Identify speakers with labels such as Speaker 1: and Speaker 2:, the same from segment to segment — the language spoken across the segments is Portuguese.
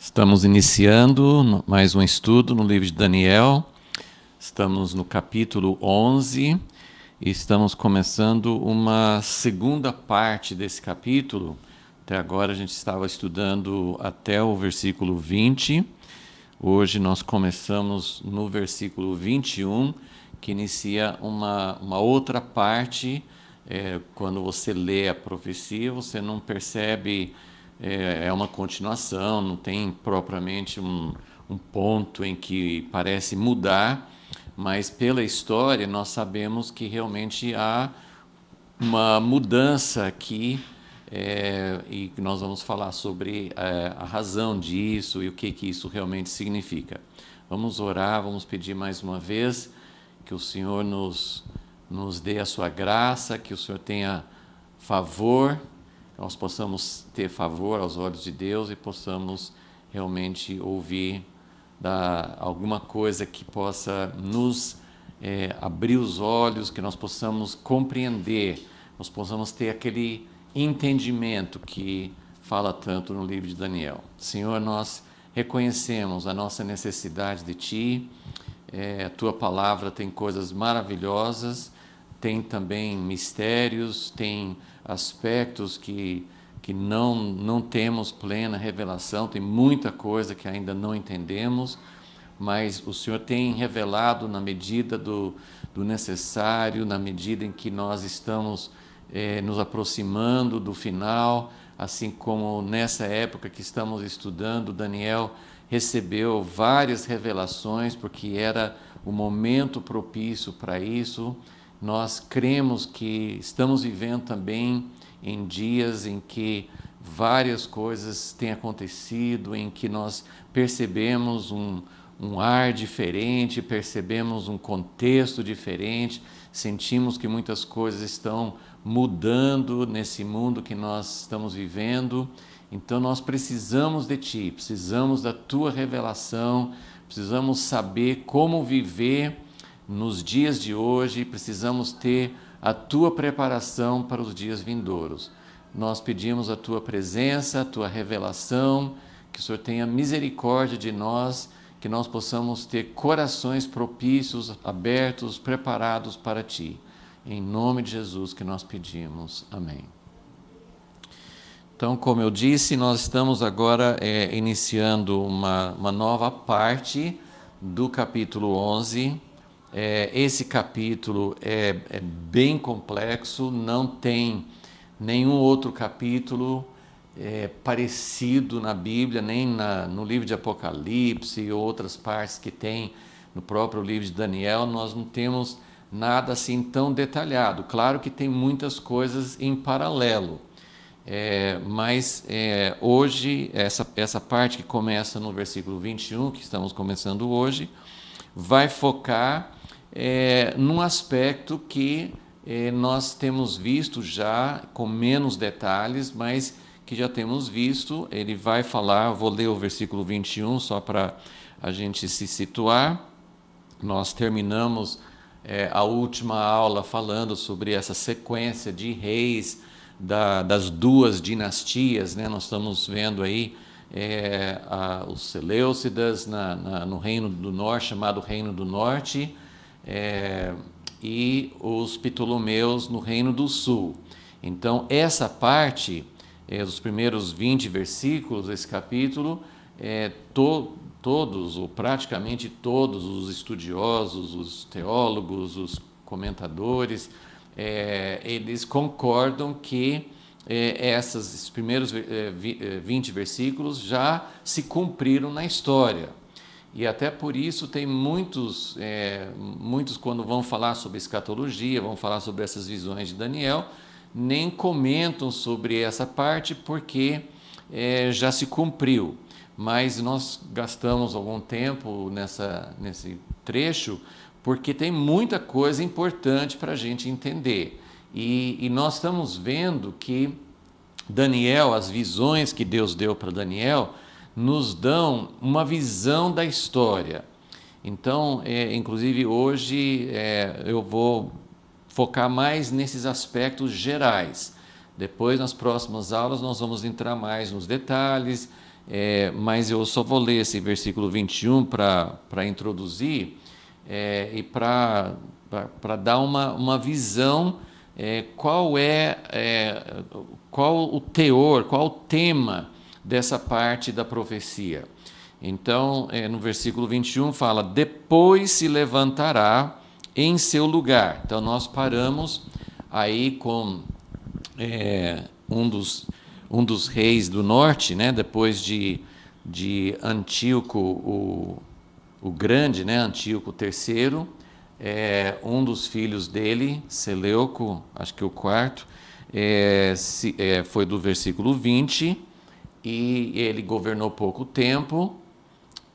Speaker 1: Estamos iniciando mais um estudo no livro de Daniel. Estamos no capítulo 11 e estamos começando uma segunda parte desse capítulo. Até agora a gente estava estudando até o versículo 20. Hoje nós começamos no versículo 21, que inicia uma outra parte. Quando você lê a profecia, você não percebe, é uma continuação, não tem propriamente um ponto em que parece mudar, mas pela história nós sabemos que realmente há uma mudança aqui, e nós vamos falar sobre a razão disso e o que isso realmente significa. Vamos orar, vamos pedir mais uma vez que o Senhor nos dê a sua graça, que o Senhor tenha favor, que nós possamos ter favor aos olhos de Deus e possamos realmente ouvir alguma coisa que possa nos abrir os olhos, que nós possamos compreender, nós possamos ter aquele entendimento que fala tanto no livro de Daniel. Senhor, nós reconhecemos a nossa necessidade de Ti. A Tua palavra tem coisas maravilhosas, tem também mistérios, tem aspectos que não temos plena revelação, tem muita coisa que ainda não entendemos, mas o Senhor tem revelado na medida do necessário, na medida em que nós estamos nos aproximando do final, assim como nessa época que estamos estudando, Daniel recebeu várias revelações, porque era o momento propício para isso. Nós cremos que estamos vivendo também em dias em que várias coisas têm acontecido, em que nós percebemos um ar diferente, percebemos um contexto diferente, sentimos que muitas coisas estão mudando nesse mundo que nós estamos vivendo. Então nós precisamos de Ti, precisamos da Tua revelação, precisamos saber como viver nos dias de hoje, precisamos ter a Tua preparação para os dias vindouros. Nós pedimos a Tua presença, a Tua revelação, que o Senhor tenha misericórdia de nós, que nós possamos ter corações propícios, abertos, preparados para Ti. Em nome de Jesus que nós pedimos. Amém. Então, como eu disse, nós estamos agora iniciando uma nova parte do capítulo 11. Esse capítulo é bem complexo, não tem nenhum outro capítulo parecido na Bíblia, nem no livro de Apocalipse e outras partes que tem no próprio livro de Daniel. Nós não temos nada assim tão detalhado. Claro que tem muitas coisas em paralelo. Mas hoje, essa parte que começa no versículo 21, que estamos começando hoje, vai focar num aspecto que nós temos visto já com menos detalhes, mas que já temos visto. Ele vai falar, vou ler o versículo 21 só para a gente se situar. Nós terminamos a última aula falando sobre essa sequência de reis das duas dinastias, né? Nós estamos vendo aí os Seleucidas no Reino do Norte, chamado Reino do Norte, e os Ptolomeus no Reino do Sul. Então, essa parte, dos primeiros 20 versículos desse capítulo, todos, ou praticamente todos os estudiosos, os teólogos, os comentadores, eles concordam que esses primeiros 20 versículos já se cumpriram na história. E até por isso tem muitos quando vão falar sobre escatologia, vão falar sobre essas visões de Daniel, nem comentam sobre essa parte porque já se cumpriu. Mas nós gastamos algum tempo nesse trecho porque tem muita coisa importante para a gente entender. E nós estamos vendo que Daniel, as visões que Deus deu para Daniel, nos dão uma visão da história. Então, inclusive hoje eu vou focar mais nesses aspectos gerais. Depois, nas próximas aulas, nós vamos entrar mais nos detalhes mas eu só vou ler esse versículo 21 para introduzir e para dar uma visão, qual o teor, qual o tema dessa parte da profecia. Então, no versículo 21 fala: depois se levantará em seu lugar. Então, nós paramos aí com um dos reis do norte, né, depois de Antíoco o Grande, né, Antíoco III, um dos filhos dele, Seleuco, acho que o quarto, foi do versículo 20, e ele governou pouco tempo.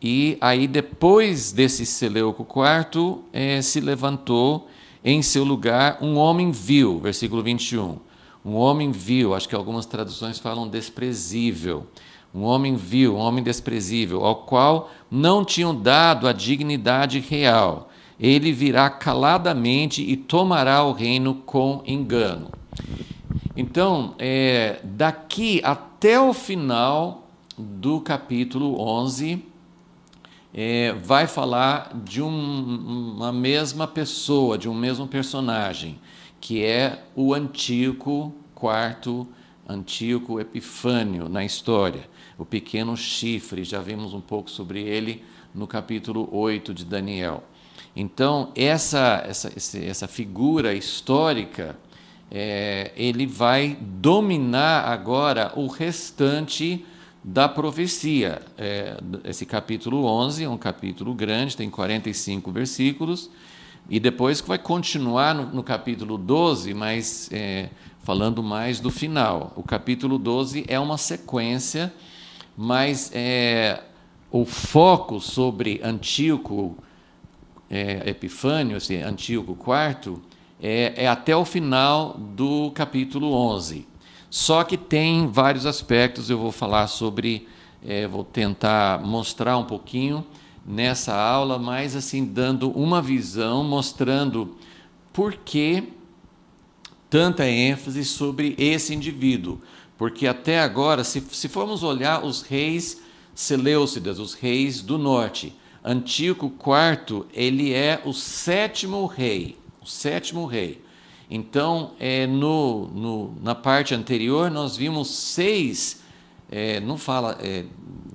Speaker 1: E aí, depois desse Seleuco IV, se levantou em seu lugar um homem vil, versículo 21. Um homem vil, acho que algumas traduções falam desprezível. Um homem vil, um homem desprezível, ao qual não tinham dado a dignidade real. Ele virá caladamente e tomará o reino com engano. Então, daqui até o final do capítulo 11, vai falar de uma mesma pessoa, de um mesmo personagem, que é o Antíoco IV, Antíoco Epifânio, na história. O pequeno chifre, já vimos um pouco sobre ele no capítulo 8 de Daniel. Então, essa figura histórica, ele vai dominar agora o restante da profecia. Esse capítulo 11 é um capítulo grande, tem 45 versículos, e depois vai continuar no capítulo 12, mas falando mais do final. O capítulo 12 é uma sequência, mas o foco sobre Antíoco Epifânio, esse Antíoco IV, é até o final do capítulo 11. Só que tem vários aspectos, eu vou falar sobre, vou tentar mostrar um pouquinho nessa aula, mas assim, dando uma visão, mostrando por que tanta ênfase sobre esse indivíduo. Porque até agora, se formos olhar os reis Seleucidas, os reis do norte, Antíoco IV, ele é o sétimo rei. O sétimo rei. Então, na parte anterior, nós vimos 6, não fala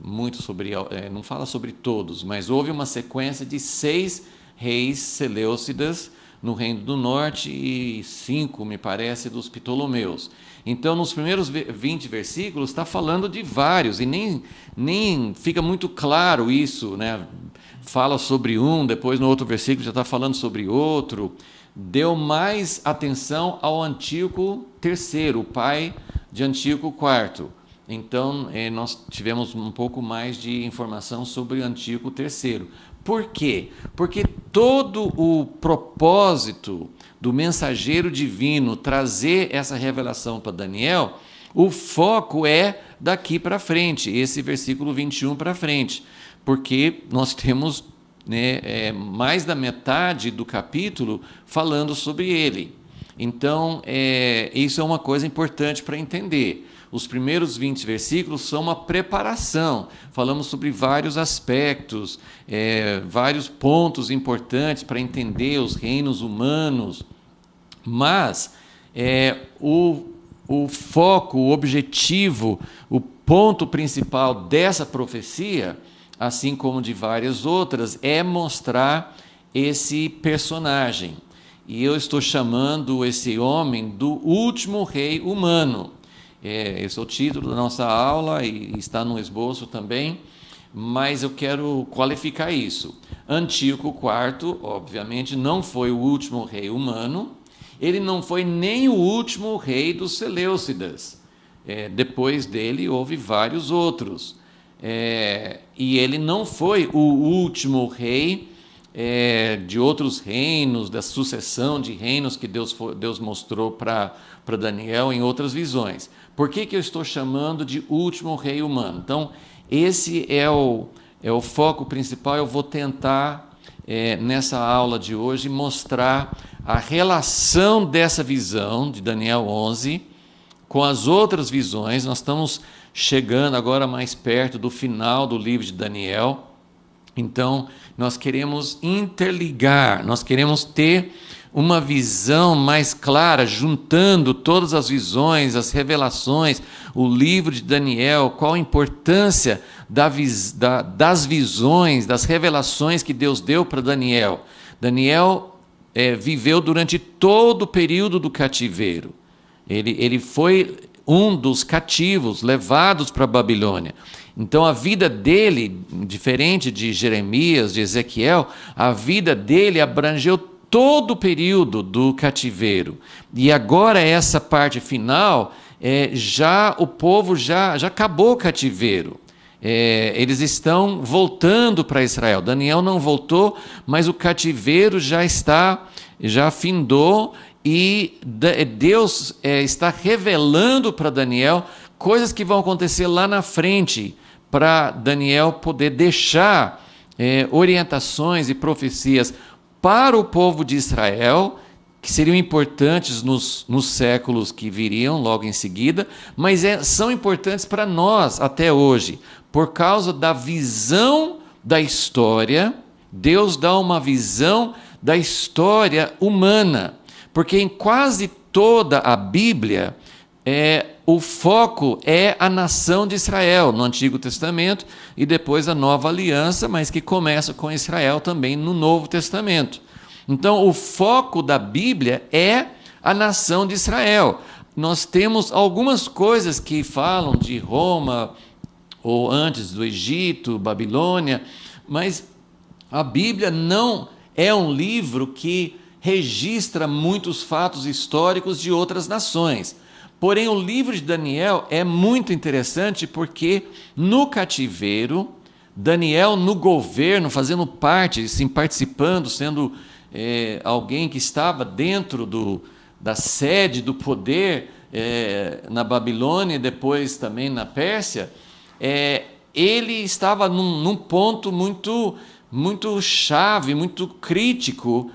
Speaker 1: muito sobre, não fala sobre todos, mas houve uma sequência de 6 reis Seleucidas no Reino do Norte e 5, me parece, dos Ptolomeus. Então, nos primeiros 20 versículos, está falando de vários, e nem fica muito claro isso, né? Fala sobre um, depois no outro versículo já está falando sobre outro. Deu mais atenção ao Antíoco III, o pai de Antíoco IV. Então, nós tivemos um pouco mais de informação sobre Antíoco III. Por quê? Porque todo o propósito do mensageiro divino trazer essa revelação para Daniel, o foco é daqui para frente, esse versículo 21 para frente, porque nós temos mais da metade do capítulo falando sobre ele. Então, isso é uma coisa importante para entender. Os primeiros 20 versículos são uma preparação. Falamos sobre vários aspectos, vários pontos importantes para entender os reinos humanos. Mas o foco, o objetivo, o ponto principal dessa profecia, assim como de várias outras, é mostrar esse personagem. E eu estou chamando esse homem do último rei humano. Esse é o título da nossa aula e está no esboço também, mas eu quero qualificar isso. Antíoco IV, obviamente, não foi o último rei humano, ele não foi nem o último rei dos Seleucidas. Depois dele houve vários outros. E ele não foi o último rei de outros reinos, da sucessão de reinos que Deus mostrou para Daniel em outras visões. Por que eu estou chamando de último rei humano? Então, esse é o foco principal. Eu vou tentar, nessa aula de hoje, mostrar a relação dessa visão de Daniel 11 com as outras visões. Nós estamos chegando agora mais perto do final do livro de Daniel. Então, nós queremos interligar, nós queremos ter uma visão mais clara, juntando todas as visões, as revelações, o livro de Daniel, qual a importância das visões, das revelações que Deus deu para Daniel. Daniel viveu durante todo o período do cativeiro. Ele foi um dos cativos levados para a Babilônia. Então a vida dele, diferente de Jeremias, de Ezequiel, a vida dele abrangeu todo o período do cativeiro. E agora essa parte final, o povo já acabou o cativeiro. Eles estão voltando para Israel. Daniel não voltou, mas o cativeiro já findou, e Deus está revelando para Daniel coisas que vão acontecer lá na frente, para Daniel poder deixar orientações e profecias para o povo de Israel, que seriam importantes nos séculos que viriam logo em seguida, mas são importantes para nós até hoje, por causa da visão da história. Deus dá uma visão da história humana, porque em quase toda a Bíblia, o foco é a nação de Israel, no Antigo Testamento, e depois a Nova Aliança, mas que começa com Israel também no Novo Testamento. Então, o foco da Bíblia é a nação de Israel. Nós temos algumas coisas que falam de Roma, ou antes do Egito, Babilônia, mas a Bíblia não é um livro que registra muitos fatos históricos de outras nações. Porém, o livro de Daniel é muito interessante porque no cativeiro, Daniel no governo, fazendo parte, assim, participando, sendo alguém que estava dentro da sede do poder na Babilônia e depois também na Pérsia, ele estava num ponto muito chave, muito crítico,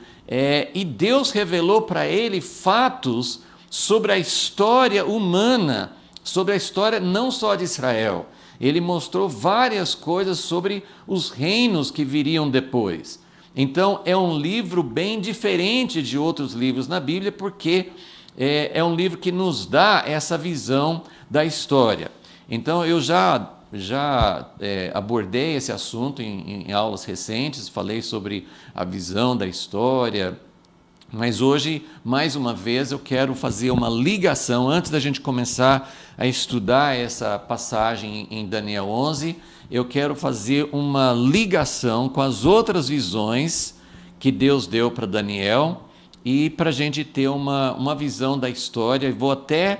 Speaker 1: e Deus revelou para ele fatos sobre a história humana, sobre a história não só de Israel. Ele mostrou várias coisas sobre os reinos que viriam depois. Então, é um livro bem diferente de outros livros na Bíblia, porque é um livro que nos dá essa visão da história. Então, eu já abordei esse assunto em aulas recentes, falei sobre a visão da história, mas hoje, mais uma vez, eu quero fazer uma ligação, antes da gente começar a estudar essa passagem em Daniel 11, eu quero fazer uma ligação com as outras visões que Deus deu para Daniel, e para a gente ter uma visão da história. Vou até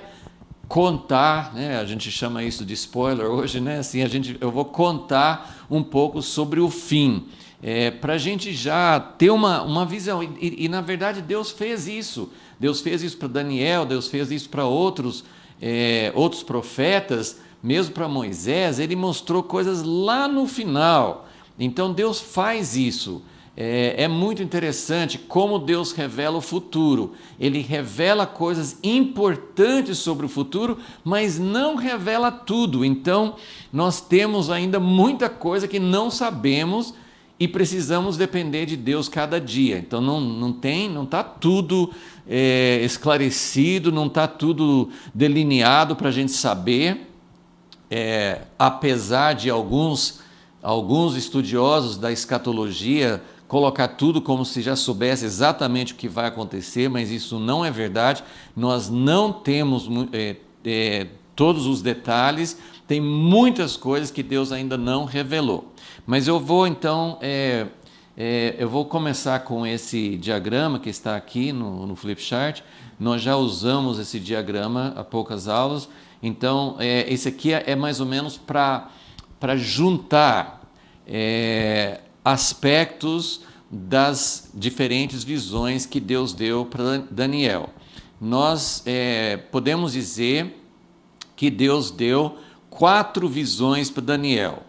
Speaker 1: contar, né? A gente chama isso de spoiler hoje, né? Assim, eu vou contar um pouco sobre o fim, para a gente já ter uma visão. E na verdade Deus fez isso. Deus fez isso para Daniel, Deus fez isso para outros profetas, mesmo para Moisés. Ele mostrou coisas lá no final. Então Deus faz isso. É muito interessante como Deus revela o futuro. Ele revela coisas importantes sobre o futuro, mas não revela tudo. Então, nós temos ainda muita coisa que não sabemos e precisamos depender de Deus cada dia. Então, não está tudo esclarecido, não está tudo delineado para a gente saber. Apesar de alguns estudiosos da escatologia colocar tudo como se já soubesse exatamente o que vai acontecer, mas isso não é verdade. Nós não temos todos os detalhes, tem muitas coisas que Deus ainda não revelou. Mas eu vou então, eu vou começar com esse diagrama que está aqui no Flipchart. Nós já usamos esse diagrama há poucas aulas, então esse aqui é mais ou menos para juntar aspectos das diferentes visões que Deus deu para Daniel. Nós podemos dizer que Deus deu 4 visões para Daniel.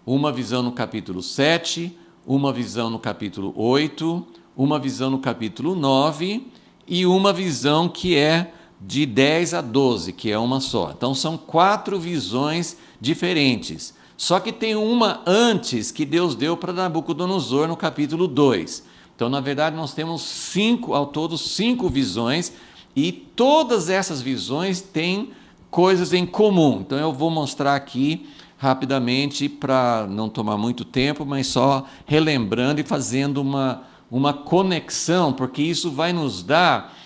Speaker 1: Uma visão no capítulo 7, uma visão no capítulo 8, uma visão no capítulo 9 e uma visão que é de 10 a 12, que é uma só. Então são 4 visões diferentes. Só que tem uma antes que Deus deu para Nabucodonosor no capítulo 2. Então, na verdade, nós temos ao todo 5 visões, e todas essas visões têm coisas em comum. Então eu vou mostrar aqui rapidamente para não tomar muito tempo, mas só relembrando e fazendo uma conexão, porque isso vai nos dar...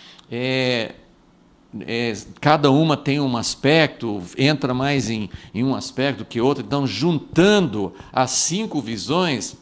Speaker 1: cada uma tem um aspecto, entra mais em um aspecto que outro. Então, juntando as 5 visões,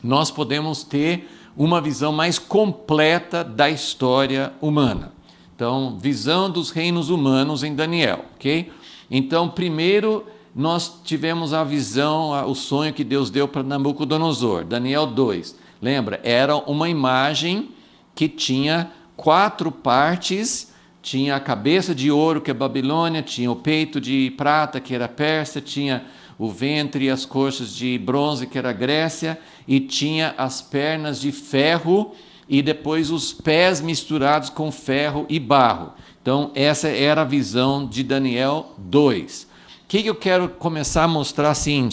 Speaker 1: nós podemos ter uma visão mais completa da história humana. Então, visão dos reinos humanos em Daniel, ok? Então, primeiro nós tivemos a visão, o sonho que Deus deu para Nabucodonosor, Daniel 2. Lembra? Era uma imagem que tinha 4 partes. Tinha a cabeça de ouro, que é Babilônia, tinha o peito de prata, que era Pérsia, tinha o ventre e as coxas de bronze, que era Grécia, e tinha as pernas de ferro e depois os pés misturados com ferro e barro. Então, essa era a visão de Daniel 2. O que eu quero começar a mostrar assim?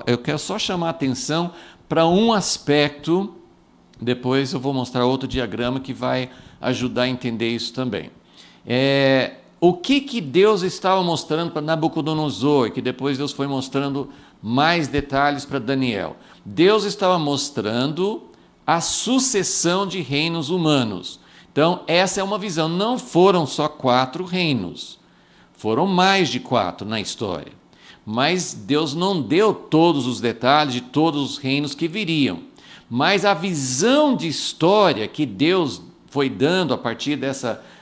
Speaker 1: Eu quero só chamar a atenção para um aspecto, depois eu vou mostrar outro diagrama que vai ajudar a entender isso também. O que Deus estava mostrando para Nabucodonosor, que depois Deus foi mostrando mais detalhes para Daniel. Deus estava mostrando a sucessão de reinos humanos. Então, essa é uma visão. Não foram só 4 reinos, foram mais de 4 na história. Mas Deus não deu todos os detalhes de todos os reinos que viriam. Mas a visão de história que Deus foi dando a partir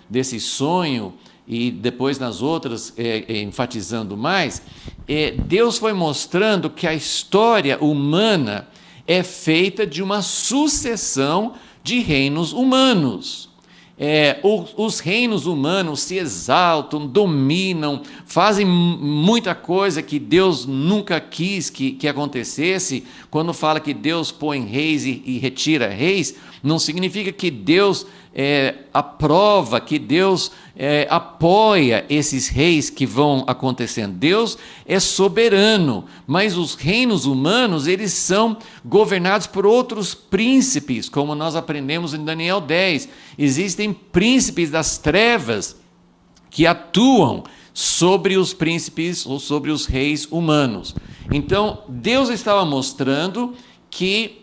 Speaker 1: desse sonho, e depois nas outras, enfatizando mais, Deus foi mostrando que a história humana é feita de uma sucessão de reinos humanos. Os reinos humanos se exaltam, dominam, fazem muita coisa que Deus nunca quis que acontecesse. Quando fala que Deus põe reis e retira reis, não significa que Deus aprova, que Deus apoia esses reis que vão acontecendo. Deus é soberano, mas os reinos humanos, eles são governados por outros príncipes, como nós aprendemos em Daniel 10. Existem príncipes das trevas que atuam sobre os príncipes ou sobre os reis humanos. Então, Deus estava mostrando que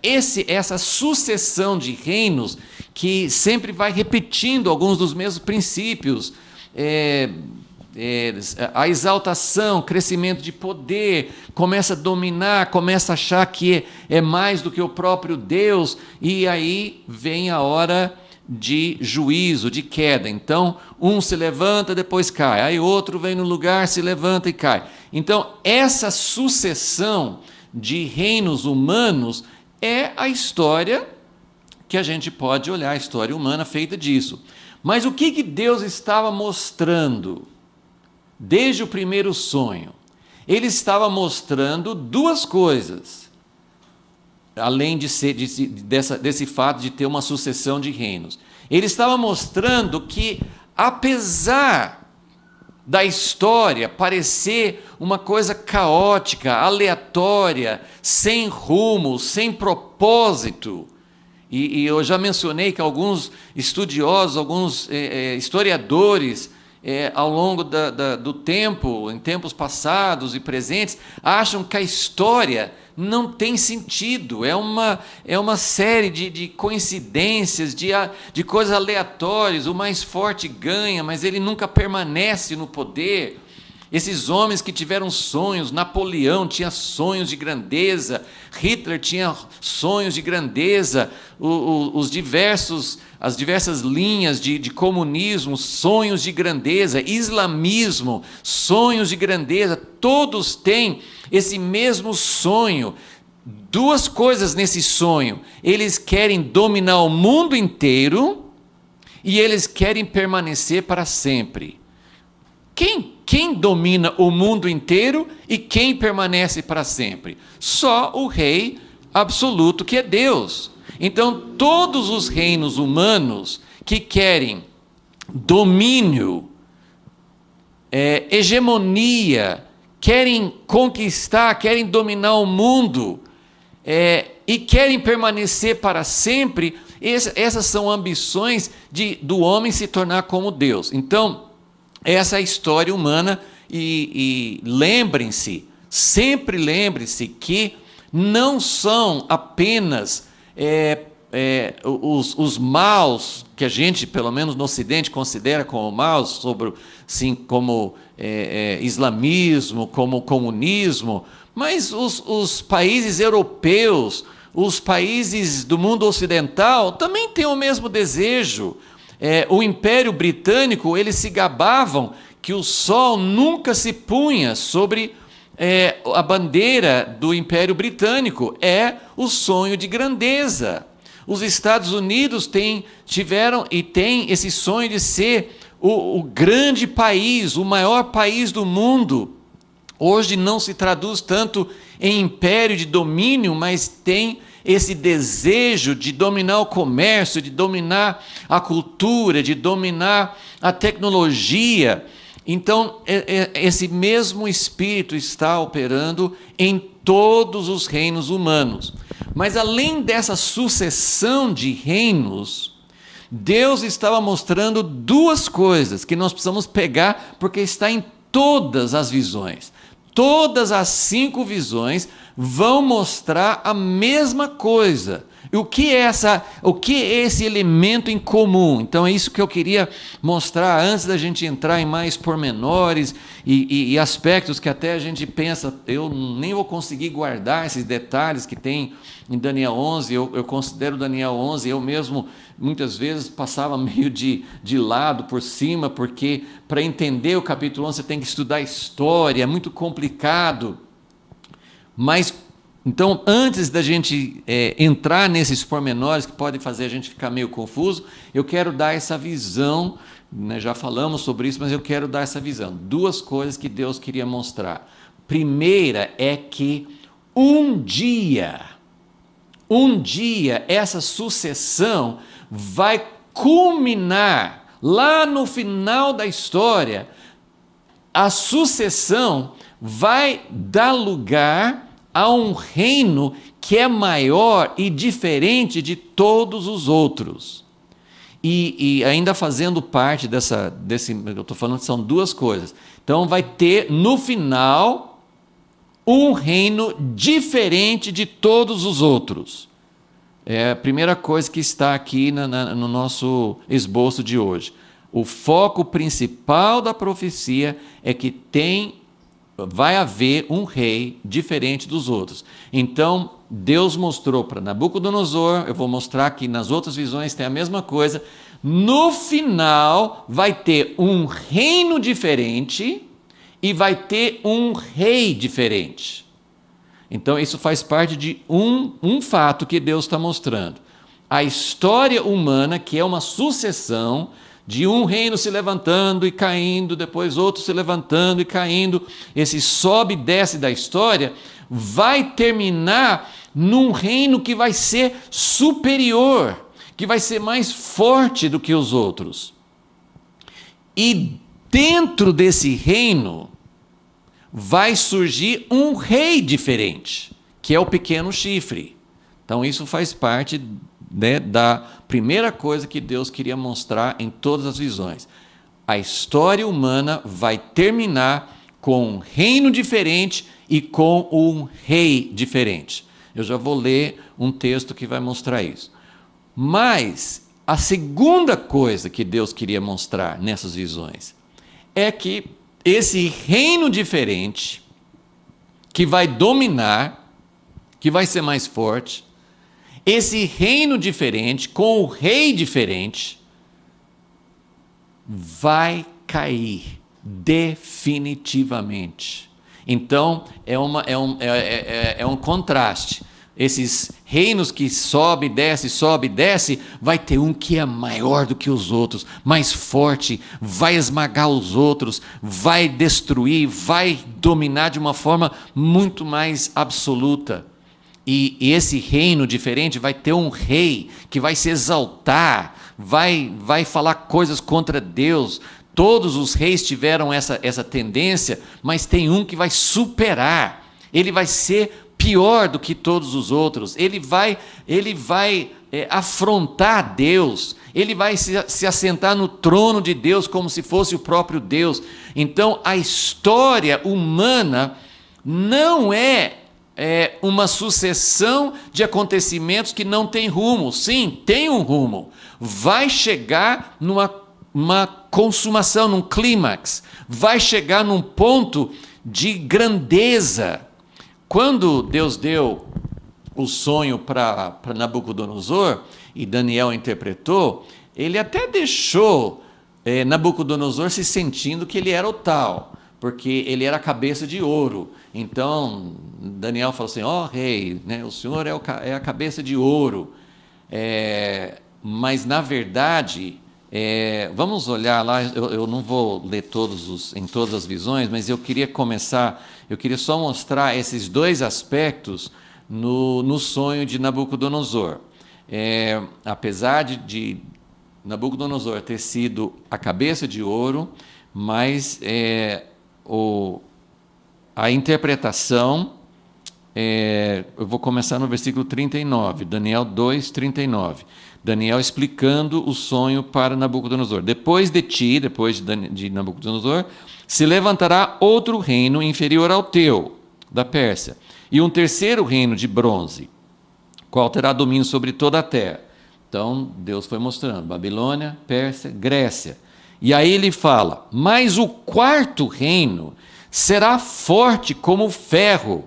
Speaker 1: essa sucessão de reinos, que sempre vai repetindo alguns dos mesmos princípios, a exaltação, crescimento de poder, começa a dominar, começa a achar que é mais do que o próprio Deus, e aí vem a hora de juízo, de queda. Então, um se levanta, depois cai, aí outro vem no lugar, se levanta e cai. Então, essa sucessão de reinos humanos é a história que a gente pode olhar, a história humana feita disso. Mas o que Deus estava mostrando desde o primeiro sonho? Ele estava mostrando 2 coisas, além desse fato de ter uma sucessão de reinos. Ele estava mostrando que, apesar da história parecer uma coisa caótica, aleatória, sem rumo, sem propósito, e eu já mencionei que alguns estudiosos, alguns historiadores, ao longo do tempo, em tempos passados e presentes, acham que a história não tem sentido, é uma série de coincidências, de coisas aleatórias. O mais forte ganha, mas ele nunca permanece no poder. Esses homens que tiveram sonhos, Napoleão tinha sonhos de grandeza, Hitler tinha sonhos de grandeza, as diversas linhas de comunismo, sonhos de grandeza, islamismo, sonhos de grandeza, todos têm esse mesmo sonho. 2 coisas nesse sonho: eles querem dominar o mundo inteiro e eles querem permanecer para sempre. Quem domina o mundo inteiro e quem permanece para sempre? Só o rei absoluto, que é Deus. Então, todos os reinos humanos que querem domínio, hegemonia, querem conquistar, querem dominar o mundo, e querem permanecer para sempre. Essas são ambições do homem se tornar como Deus. Então, essa é a história humana, e lembrem-se, sempre lembrem-se que não são apenas os maus, que a gente, pelo menos no Ocidente, considera como maus, assim, como islamismo, como comunismo, mas os países europeus, os países do mundo ocidental também têm o mesmo desejo. O Império Britânico, eles se gabavam que o sol nunca se punha sobre a bandeira do Império Britânico. É o sonho de grandeza. Os Estados Unidos tiveram e têm esse sonho de ser o grande país, o maior país do mundo. Hoje não se traduz tanto em império de domínio, mas tem esse desejo de dominar o comércio, de dominar a cultura, de dominar a tecnologia. Então, esse mesmo espírito está operando em todos os reinos humanos. Mas além dessa sucessão de reinos, Deus estava mostrando duas coisas que nós precisamos pegar, porque está em todas as visões. Todas as 5 visões vão mostrar a mesma coisa. E o que é esse elemento em comum? Então é isso que eu queria mostrar antes da gente entrar em mais pormenores e aspectos que até a gente pensa, eu nem vou conseguir guardar esses detalhes que tem em Daniel 11, eu considero Daniel 11, eu mesmo muitas vezes passava meio de lado, por cima, porque para entender o capítulo 11 você tem que estudar história, é muito complicado. Mas, então, antes da gente entrar nesses pormenores que podem fazer a gente ficar meio confuso, eu quero dar essa visão, né, já falamos sobre isso, mas eu quero dar essa visão. 2 coisas que Deus queria mostrar. Primeira é que um dia, essa sucessão vai culminar lá no final da história. A sucessão vai dar lugar a um reino que é maior e diferente de todos os outros. E ainda fazendo parte desse, eu estou falando que são 2 coisas. Então vai ter no final um reino diferente de todos os outros. É a primeira coisa que está aqui no nosso esboço de hoje. O foco principal da profecia é que vai haver um rei diferente dos outros. Então, Deus mostrou para Nabucodonosor, eu vou mostrar que nas outras visões tem a mesma coisa. No final, vai ter um reino diferente e vai ter um rei diferente. Então, isso faz parte de um fato que Deus está mostrando. A história humana, que é uma sucessão de um reino se levantando e caindo, depois outro se levantando e caindo, esse sobe e desce da história, vai terminar num reino que vai ser superior, que vai ser mais forte do que os outros. E dentro desse reino vai surgir um rei diferente, que é o pequeno chifre. Então isso faz parte, né, da primeira coisa que Deus queria mostrar em todas as visões. A história humana vai terminar com um reino diferente e com um rei diferente. Eu já vou ler um texto que vai mostrar isso. Mas a segunda coisa que Deus queria mostrar nessas visões é que esse reino diferente, que vai dominar, que vai ser mais forte, esse reino diferente, com o rei diferente, vai cair definitivamente. Então, é um contraste. Esses reinos que sobe, desce, vai ter um que é maior do que os outros, mais forte, vai esmagar os outros, vai destruir, vai dominar de uma forma muito mais absoluta. E esse reino diferente vai ter um rei que vai se exaltar, vai falar coisas contra Deus. Todos os reis tiveram essa tendência, mas tem um que vai superar. Ele vai ser pior do que todos os outros. Ele vai afrontar Deus. Ele vai se assentar no trono de Deus como se fosse o próprio Deus. Então, a história humana não é uma sucessão de acontecimentos que não tem rumo. Sim, tem um rumo. Vai chegar numa consumação, num clímax. Vai chegar num ponto de grandeza. Quando Deus deu o sonho para Nabucodonosor, e Daniel interpretou, ele até deixou Nabucodonosor se sentindo que ele era o tal, porque ele era a cabeça de ouro. Então, Daniel falou assim, rei, né, o senhor é a cabeça de ouro. Mas, na verdade, vamos olhar lá, eu não vou ler em todas as visões, mas eu queria só mostrar esses dois aspectos no sonho de Nabucodonosor. Apesar de Nabucodonosor ter sido a cabeça de ouro, mas a interpretação, eu vou começar no versículo 39, Daniel 2, 39. Daniel explicando o sonho para Nabucodonosor. Depois de Nabucodonosor, se levantará outro reino inferior ao teu, da Pérsia, e um terceiro reino de bronze, qual terá domínio sobre toda a terra. Então, Deus foi mostrando, Babilônia, Pérsia, Grécia. E aí ele fala, mas o quarto reino será forte como o ferro,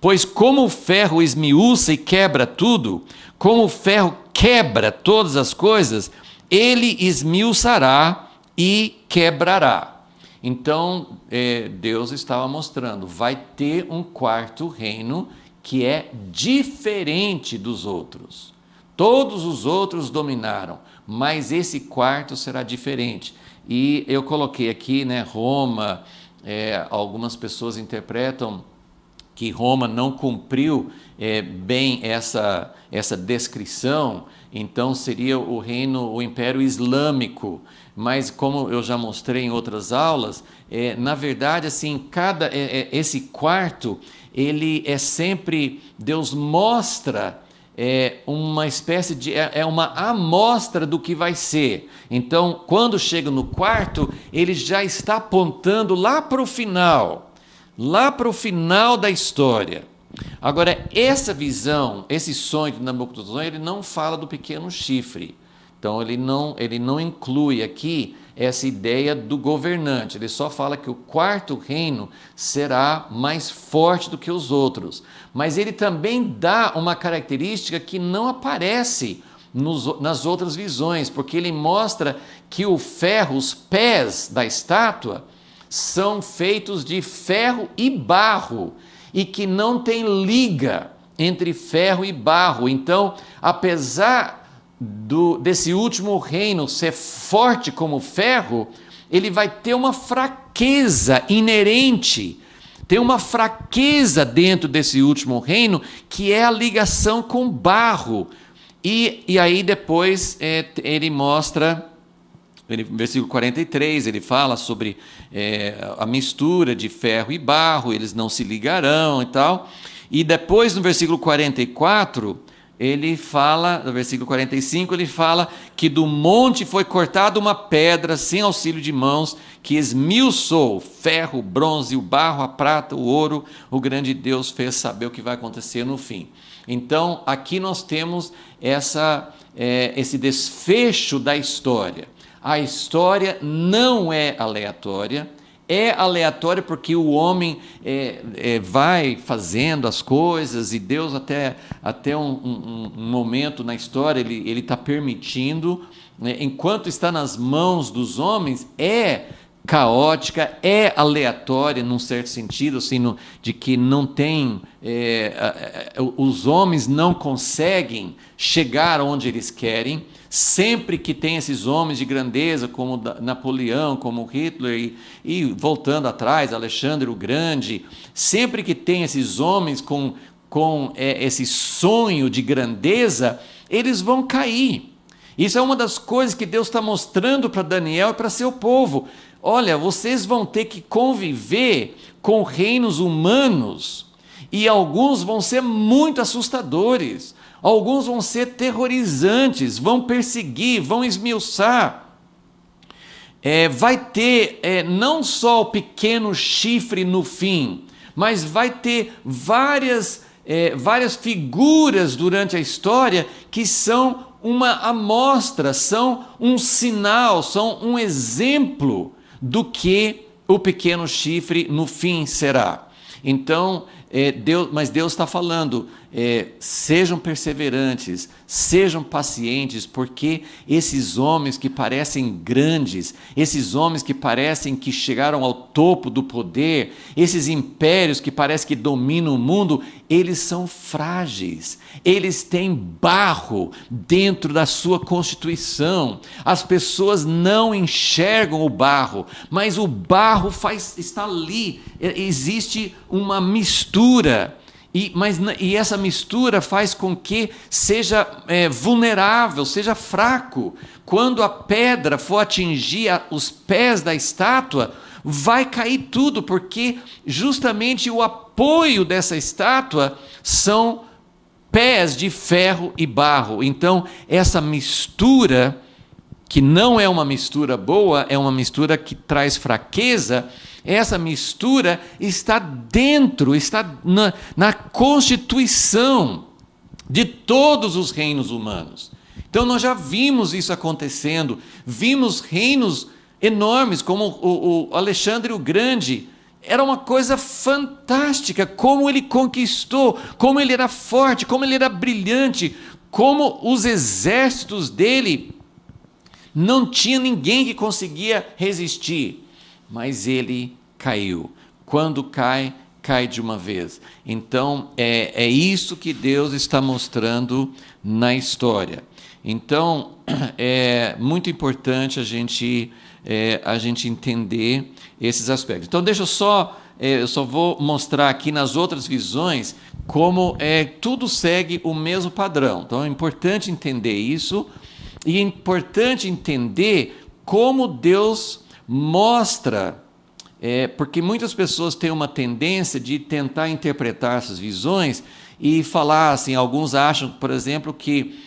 Speaker 1: pois como o ferro esmiuça e quebra tudo, como o ferro quebra todas as coisas, ele esmiuçará e quebrará. Então, Deus estava mostrando, vai ter um quarto reino que é diferente dos outros. Todos os outros dominaram, mas esse quarto será diferente. E eu coloquei aqui, Roma, algumas pessoas interpretam que Roma não cumpriu bem essa descrição, então seria o Império Islâmico. Mas como eu já mostrei em outras aulas, na verdade, assim, esse quarto, ele é sempre, Deus mostra uma espécie de, uma amostra do que vai ser. Então, quando chega no quarto, ele já está apontando lá para o final da história. Agora, essa visão, esse sonho de Nabucodonosor, ele não fala do pequeno chifre. Então, ele não inclui aqui essa ideia do governante. Ele só fala que o quarto reino será mais forte do que os outros. Mas ele também dá uma característica que não aparece nas outras visões, porque ele mostra que o ferro, os pés da estátua, são feitos de ferro e barro, e que não tem liga entre ferro e barro. Então, apesar desse último reino ser forte como ferro, ele vai ter uma fraqueza inerente, tem uma fraqueza dentro desse último reino, que é a ligação com barro. E aí depois ele mostra, no versículo 43, ele fala sobre a mistura de ferro e barro, eles não se ligarão e tal. E depois, no versículo 44, ele fala, no versículo 45, ele fala que do monte foi cortada uma pedra sem auxílio de mãos, que esmiuçou o ferro, o bronze, o barro, a prata, o ouro. O grande Deus fez saber o que vai acontecer no fim. Então, aqui nós temos esse desfecho da história. A história não é aleatória. É aleatório porque o homem vai fazendo as coisas, e Deus até um momento na história ele está permitindo, enquanto está nas mãos dos homens, é caótica, é aleatória num certo sentido, assim, de que não tem, os homens não conseguem chegar onde eles querem. Sempre que tem esses homens de grandeza, como Napoleão, como Hitler, e voltando atrás, Alexandre o Grande, sempre que tem esses homens com esse sonho de grandeza, eles vão cair. Isso é uma das coisas que Deus está mostrando para Daniel e para seu povo. Olha, vocês vão ter que conviver com reinos humanos e alguns vão ser muito assustadores, alguns vão ser terrorizantes, vão perseguir, vão esmiuçar. Vai ter não só o pequeno chifre no fim, mas vai ter várias figuras durante a história que são uma amostra, são um sinal, são um exemplo do que o pequeno chifre no fim será. Então, mas Deus está falando, sejam perseverantes, sejam pacientes, porque esses homens que parecem grandes, esses homens que parecem que chegaram ao topo do poder, esses impérios que parecem que dominam o mundo, eles são frágeis, eles têm barro dentro da sua constituição. As pessoas não enxergam o barro, mas o barro está ali, existe uma mistura. E essa mistura faz com que seja vulnerável, seja fraco. Quando a pedra for atingir os pés da estátua, vai cair tudo, porque justamente o apoio dessa estátua são pés de ferro e barro. Então, essa mistura, que não é uma mistura boa, é uma mistura que traz fraqueza, essa mistura está dentro, está na constituição de todos os reinos humanos. Então nós já vimos isso acontecendo, vimos reinos enormes como o Alexandre o Grande. Era uma coisa fantástica, como ele conquistou, como ele era forte, como ele era brilhante, como os exércitos dele não tinha ninguém que conseguia resistir. Mas ele caiu. Quando cai, cai de uma vez. Então, é isso que Deus está mostrando na história. Então, é muito importante a gente entender esses aspectos. Então, deixa eu só vou mostrar aqui nas outras visões como tudo segue o mesmo padrão. Então, é importante entender isso e é importante entender como Deus mostra, porque muitas pessoas têm uma tendência de tentar interpretar essas visões e falar assim, alguns acham, por exemplo, que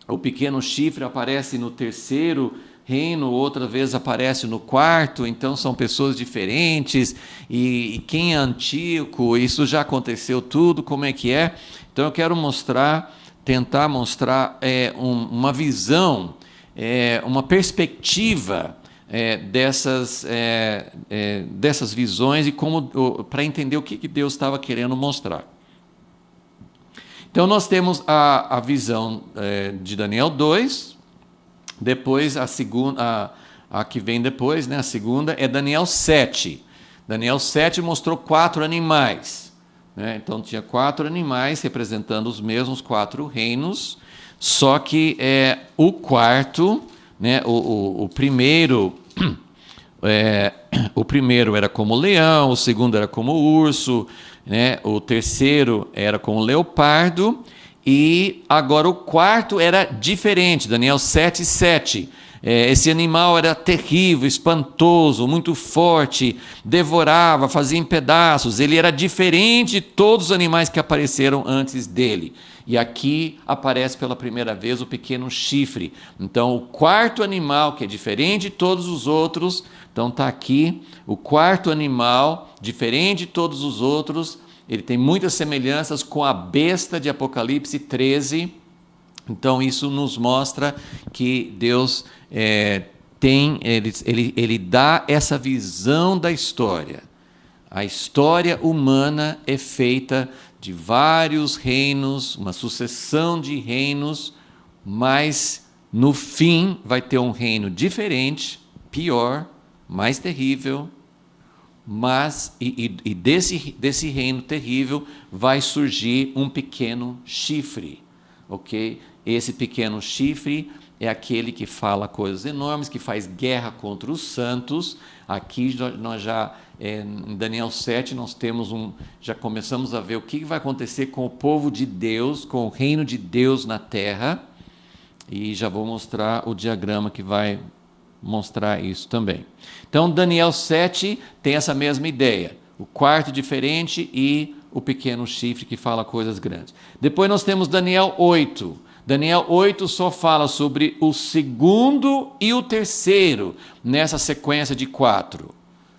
Speaker 1: o pequeno chifre aparece no terceiro reino, outra vez aparece no quarto, então são pessoas diferentes, e quem é antigo, isso já aconteceu tudo, como é que é? Então eu quero tentar mostrar uma visão, uma perspectiva dessas visões e para entender o que Deus estava querendo mostrar. Então nós temos a visão de Daniel 2, depois a segunda, a que vem depois, né, a segunda é Daniel 7. Daniel 7 mostrou 4 animais. Então tinha 4 animais representando os mesmos 4 reinos, só que o quarto, né, o primeiro era como o leão, o segundo era como o urso, né, o terceiro era como o leopardo, e agora o quarto era diferente, Daniel 7:7. Esse animal era terrível, espantoso, muito forte, devorava, fazia em pedaços. Ele era diferente de todos os animais que apareceram antes dele. E aqui aparece pela primeira vez o pequeno chifre. Então, o quarto animal, que é diferente de todos os outros, então está aqui, o quarto animal, diferente de todos os outros, ele tem muitas semelhanças com a besta de Apocalipse 13. Então, isso nos mostra que Deus ele dá essa visão da história. A história humana é feita de vários reinos, uma sucessão de reinos, mas no fim vai ter um reino diferente, pior, mais terrível, mas desse reino terrível vai surgir um pequeno chifre, ok? Esse pequeno chifre é aquele que fala coisas enormes, que faz guerra contra os santos. Aqui nós já, em Daniel 7, nós temos já começamos a ver o que vai acontecer com o povo de Deus, com o reino de Deus na terra. E já vou mostrar o diagrama que vai mostrar isso também. Então, Daniel 7 tem essa mesma ideia. O quarto diferente e o pequeno chifre que fala coisas grandes. Depois nós temos Daniel 8. Daniel 8 só fala sobre o segundo e o terceiro nessa sequência de 4.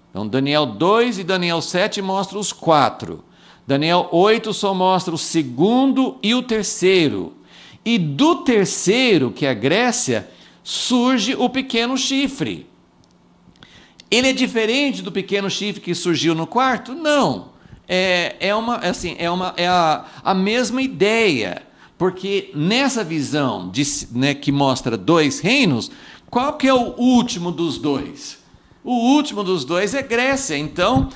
Speaker 1: Então, Daniel 2 e Daniel 7 mostram os 4. Daniel 8 só mostra o segundo e o terceiro. E do terceiro, que é a Grécia, surge o pequeno chifre. Ele é diferente do pequeno chifre que surgiu no quarto? Não. É a mesma ideia. Porque nessa visão que mostra 2 reinos, qual que é o último dos 2? O último dos 2 é Grécia. Então,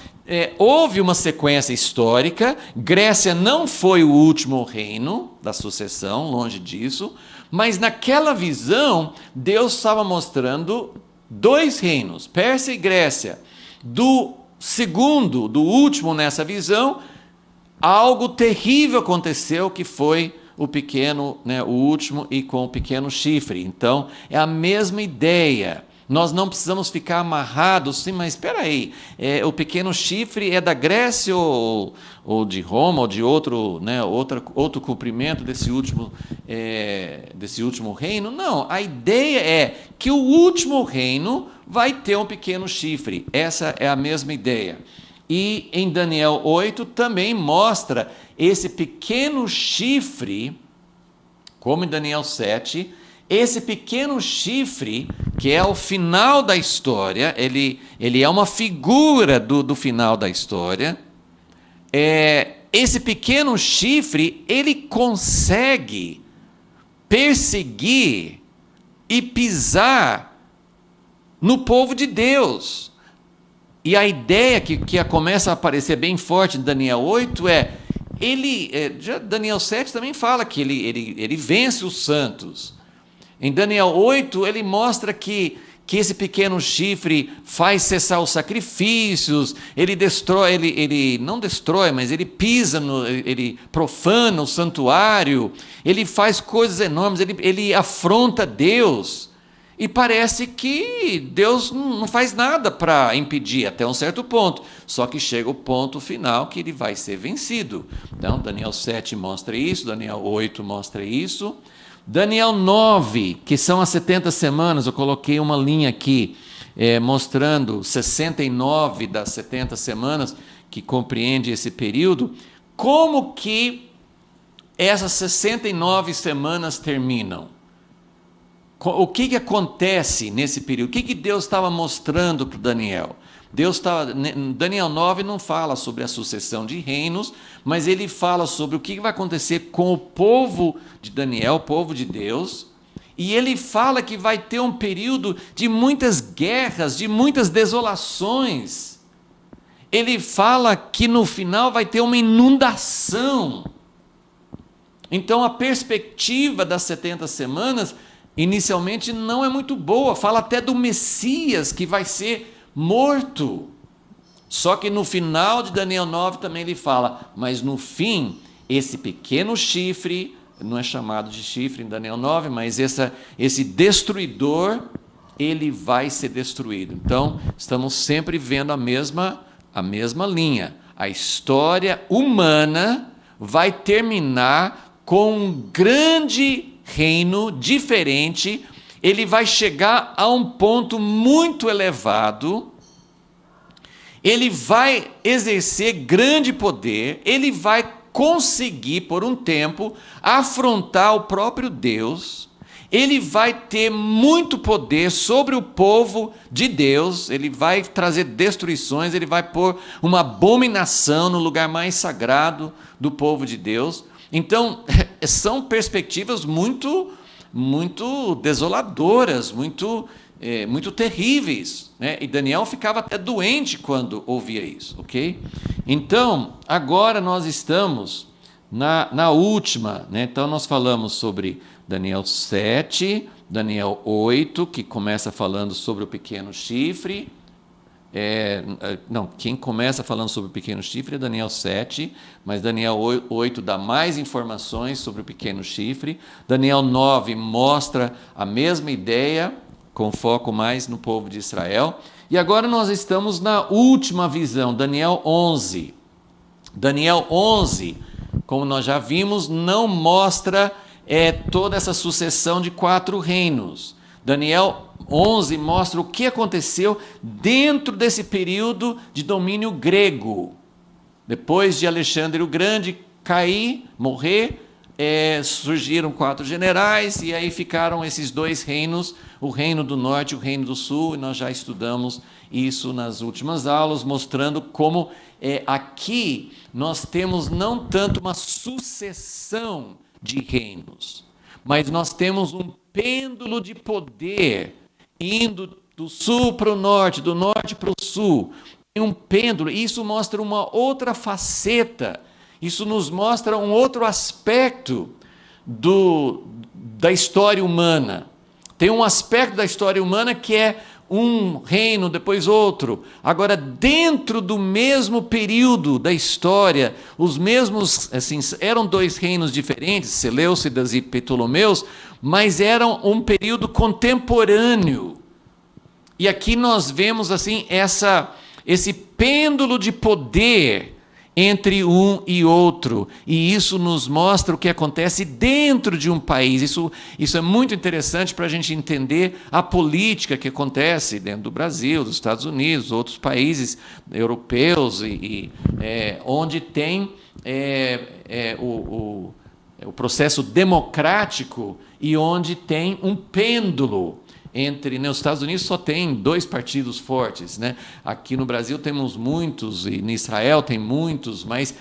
Speaker 1: houve uma sequência histórica. Grécia não foi o último reino da sucessão, longe disso. Mas naquela visão, Deus estava mostrando 2 reinos, Pérsia e Grécia. Do segundo, do último nessa visão, algo terrível aconteceu, que foi o pequeno, o último, e com o pequeno chifre. Então, é a mesma ideia. Nós não precisamos ficar amarrados, sim, mas espera aí, o pequeno chifre é da Grécia ou de Roma, ou de outro cumprimento desse último reino? Não, a ideia é que o último reino vai ter um pequeno chifre. Essa é a mesma ideia. E em Daniel 8 também mostra esse pequeno chifre, como em Daniel 7, esse pequeno chifre, que é o final da história, ele é uma figura do final da história. Esse pequeno chifre, ele consegue perseguir e pisar no povo de Deus. E a ideia que começa a aparecer bem forte em Daniel 8 Daniel 7 também fala que ele vence os santos. Em Daniel 8, ele mostra que esse pequeno chifre faz cessar os sacrifícios, ele destrói, ele não destrói, mas ele pisa, ele profana o santuário, ele faz coisas enormes, ele afronta Deus. E parece que Deus não faz nada para impedir, até um certo ponto. Só que chega o ponto final que ele vai ser vencido. Então, Daniel 7 mostra isso, Daniel 8 mostra isso. Daniel 9, que são as 70 semanas, eu coloquei uma linha aqui, mostrando 69 das 70 semanas, que compreende esse período. Como que essas 69 semanas terminam? O que acontece nesse período? O que Deus estava mostrando para Daniel? Daniel 9 não fala sobre a sucessão de reinos, mas ele fala sobre o que vai acontecer com o povo de Daniel, o povo de Deus, e ele fala que vai ter um período de muitas guerras, de muitas desolações. Ele fala que no final vai ter uma inundação. Então a perspectiva das 70 semanas inicialmente não é muito boa, fala até do Messias que vai ser morto. Só que no final de Daniel 9 também ele fala, mas no fim, esse pequeno chifre, não é chamado de chifre em Daniel 9, mas esse destruidor, ele vai ser destruído. Então, estamos sempre vendo a mesma linha. A história humana vai terminar com um grande reino diferente, ele vai chegar a um ponto muito elevado, ele vai exercer grande poder, ele vai conseguir, por um tempo, afrontar o próprio Deus, ele vai ter muito poder sobre o povo de Deus, ele vai trazer destruições, ele vai pôr uma abominação no lugar mais sagrado do povo de Deus. Então, são perspectivas muito desoladoras, muito terríveis, né? E Daniel ficava até doente quando ouvia isso, ok? Então, agora nós estamos na última, né? Então, nós falamos sobre Daniel 7, Daniel 8, que começa falando sobre o pequeno chifre, Não, quem começa falando sobre o pequeno chifre é Daniel 7, mas Daniel 8 dá mais informações sobre o pequeno chifre. Daniel 9 mostra a mesma ideia, com foco mais no povo de Israel. E agora nós estamos na última visão, Daniel 11. Daniel 11, como nós já vimos, não mostra toda essa sucessão de 4 reinos. Daniel 11 mostra o que aconteceu dentro desse período de domínio grego. Depois de Alexandre o Grande cair, morrer, surgiram 4 generais e aí ficaram esses 2 reinos, o reino do norte e o reino do sul, e nós já estudamos isso nas últimas aulas, mostrando como aqui nós temos não tanto uma sucessão de reinos, mas nós temos um pêndulo de poder indo do sul para o norte, do norte para o sul. Tem um pêndulo, e isso mostra uma outra faceta, isso nos mostra um outro aspecto da história humana. Tem um aspecto da história humana que é um reino, depois outro. Agora, dentro do mesmo período da história, os mesmos, assim, eram 2 reinos diferentes, Seleucidas e Ptolomeus, mas eram um período contemporâneo. E aqui nós vemos assim esse pêndulo de poder entre um e outro, e isso nos mostra o que acontece dentro de um país. Isso é muito interessante para a gente entender a política que acontece dentro do Brasil, dos Estados Unidos, outros países europeus, onde tem o processo democrático e onde tem um pêndulo. Nos Estados Unidos só tem 2 partidos fortes, né? Aqui no Brasil temos muitos, e em Israel tem muitos, mas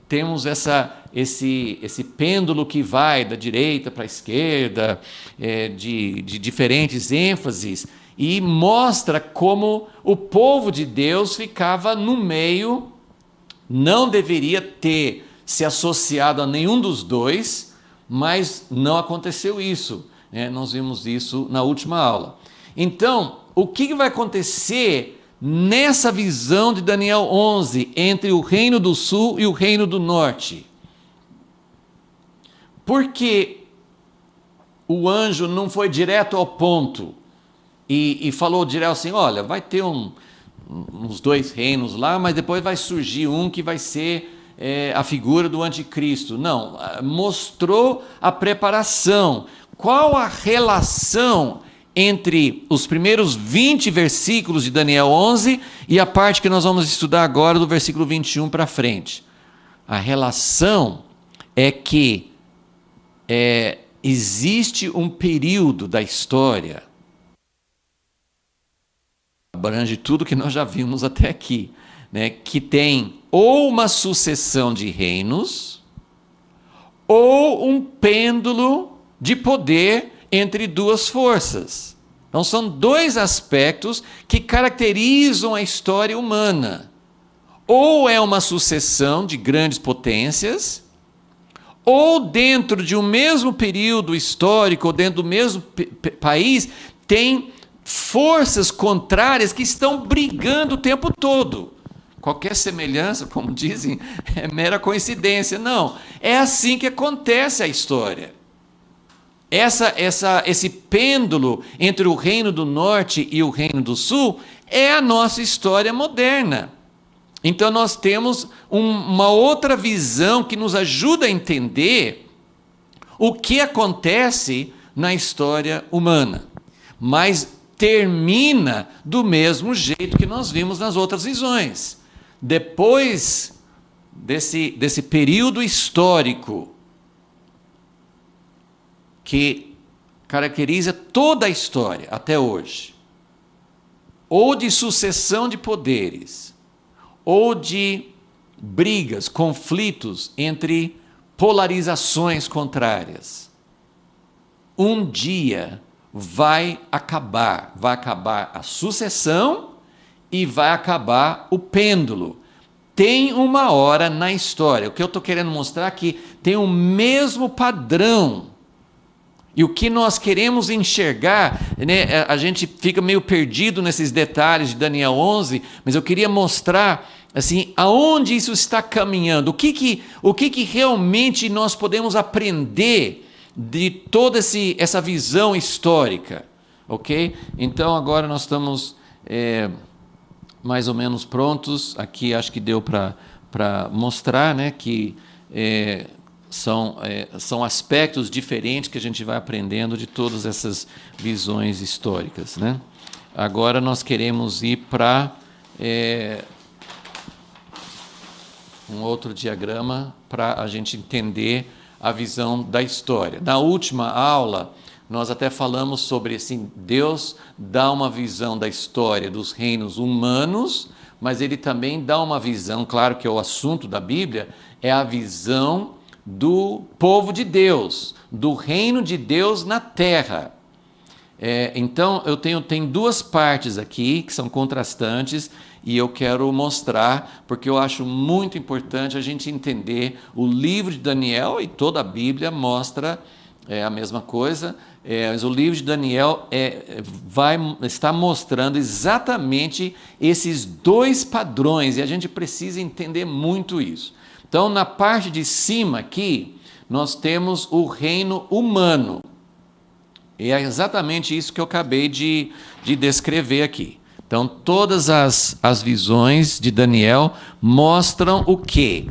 Speaker 1: temos esse pêndulo que vai da direita para a esquerda, de diferentes ênfases, e mostra como o povo de Deus ficava no meio, não deveria ter se associado a nenhum dos 2, mas não aconteceu isso. Nós vimos isso na última aula. Então, o que vai acontecer nessa visão de Daniel 11 entre o reino do sul e o reino do norte? Porque o anjo não foi direto ao ponto e falou direto assim, olha, vai ter uns 2 reinos lá, mas depois vai surgir um que vai ser a figura do anticristo. Não, mostrou a preparação. Qual a relação entre os primeiros 20 versículos de Daniel 11 e a parte que nós vamos estudar agora, do versículo 21 para frente? A relação é que existe um período da história, abrange tudo que nós já vimos até aqui, né, que tem ou uma sucessão de reinos ou um pêndulo de poder entre 2 forças. Então são 2 aspectos que caracterizam a história humana. Ou é uma sucessão de grandes potências, ou dentro de um mesmo período histórico, ou dentro do mesmo país, tem forças contrárias que estão brigando o tempo todo. Qualquer semelhança, como dizem, é mera coincidência. Não, é assim que acontece a história. Esse pêndulo entre o reino do norte e o reino do sul é a nossa história moderna. Então nós temos uma outra visão que nos ajuda a entender o que acontece na história humana, mas termina do mesmo jeito que nós vimos nas outras visões. Depois desse período histórico que caracteriza toda a história até hoje, ou de sucessão de poderes, ou de brigas, conflitos entre polarizações contrárias, um dia vai acabar a sucessão e vai acabar o pêndulo. Tem uma hora na história, o que eu estou querendo mostrar aqui, tem o mesmo padrão E o que nós queremos enxergar, né, a gente fica meio perdido nesses detalhes de Daniel 11, mas eu queria mostrar assim, aonde isso está caminhando, o que realmente nós podemos aprender de toda essa visão histórica, ok? Então agora nós estamos mais ou menos prontos, aqui acho que deu para mostrar, né, que são aspectos diferentes que a gente vai aprendendo de todas essas visões históricas, né? Agora nós queremos ir para um outro diagrama para a gente entender a visão da história. Na última aula, nós até falamos sobre assim, Deus dá uma visão da história dos reinos humanos, mas ele também dá uma visão, claro que é o assunto da Bíblia, é a visão do povo de Deus, do reino de Deus na terra. Então, eu tenho duas partes aqui que são contrastantes e eu quero mostrar, porque eu acho muito importante a gente entender o livro de Daniel, e toda a Bíblia mostra a mesma coisa, mas o livro de Daniel está mostrando exatamente esses dois padrões, e a gente precisa entender muito isso. Então, na parte de cima aqui, nós temos o reino humano. E é exatamente isso que eu acabei de descrever aqui. Então, todas as visões de Daniel mostram o quê?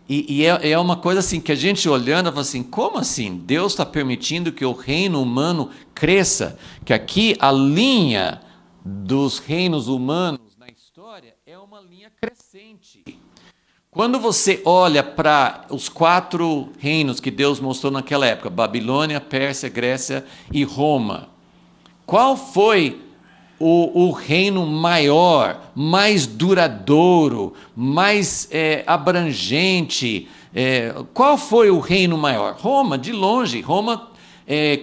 Speaker 1: E é uma coisa assim, que a gente olhando, fala assim, como assim? Deus está permitindo que o reino humano cresça? Que aqui a linha dos reinos humanos na história é uma linha crescente. Quando você olha para os 4 reinos que Deus mostrou naquela época, Babilônia, Pérsia, Grécia e Roma, qual foi o reino maior, mais duradouro, mais abrangente? Qual foi o reino maior? Roma, de longe. Roma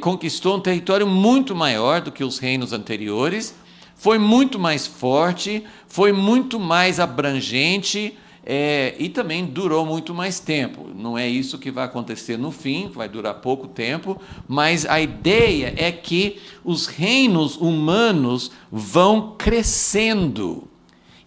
Speaker 1: conquistou um território muito maior do que os reinos anteriores, foi muito mais forte, foi muito mais abrangente, e também durou muito mais tempo. Não é isso que vai acontecer no fim, vai durar pouco tempo, mas a ideia é que os reinos humanos vão crescendo.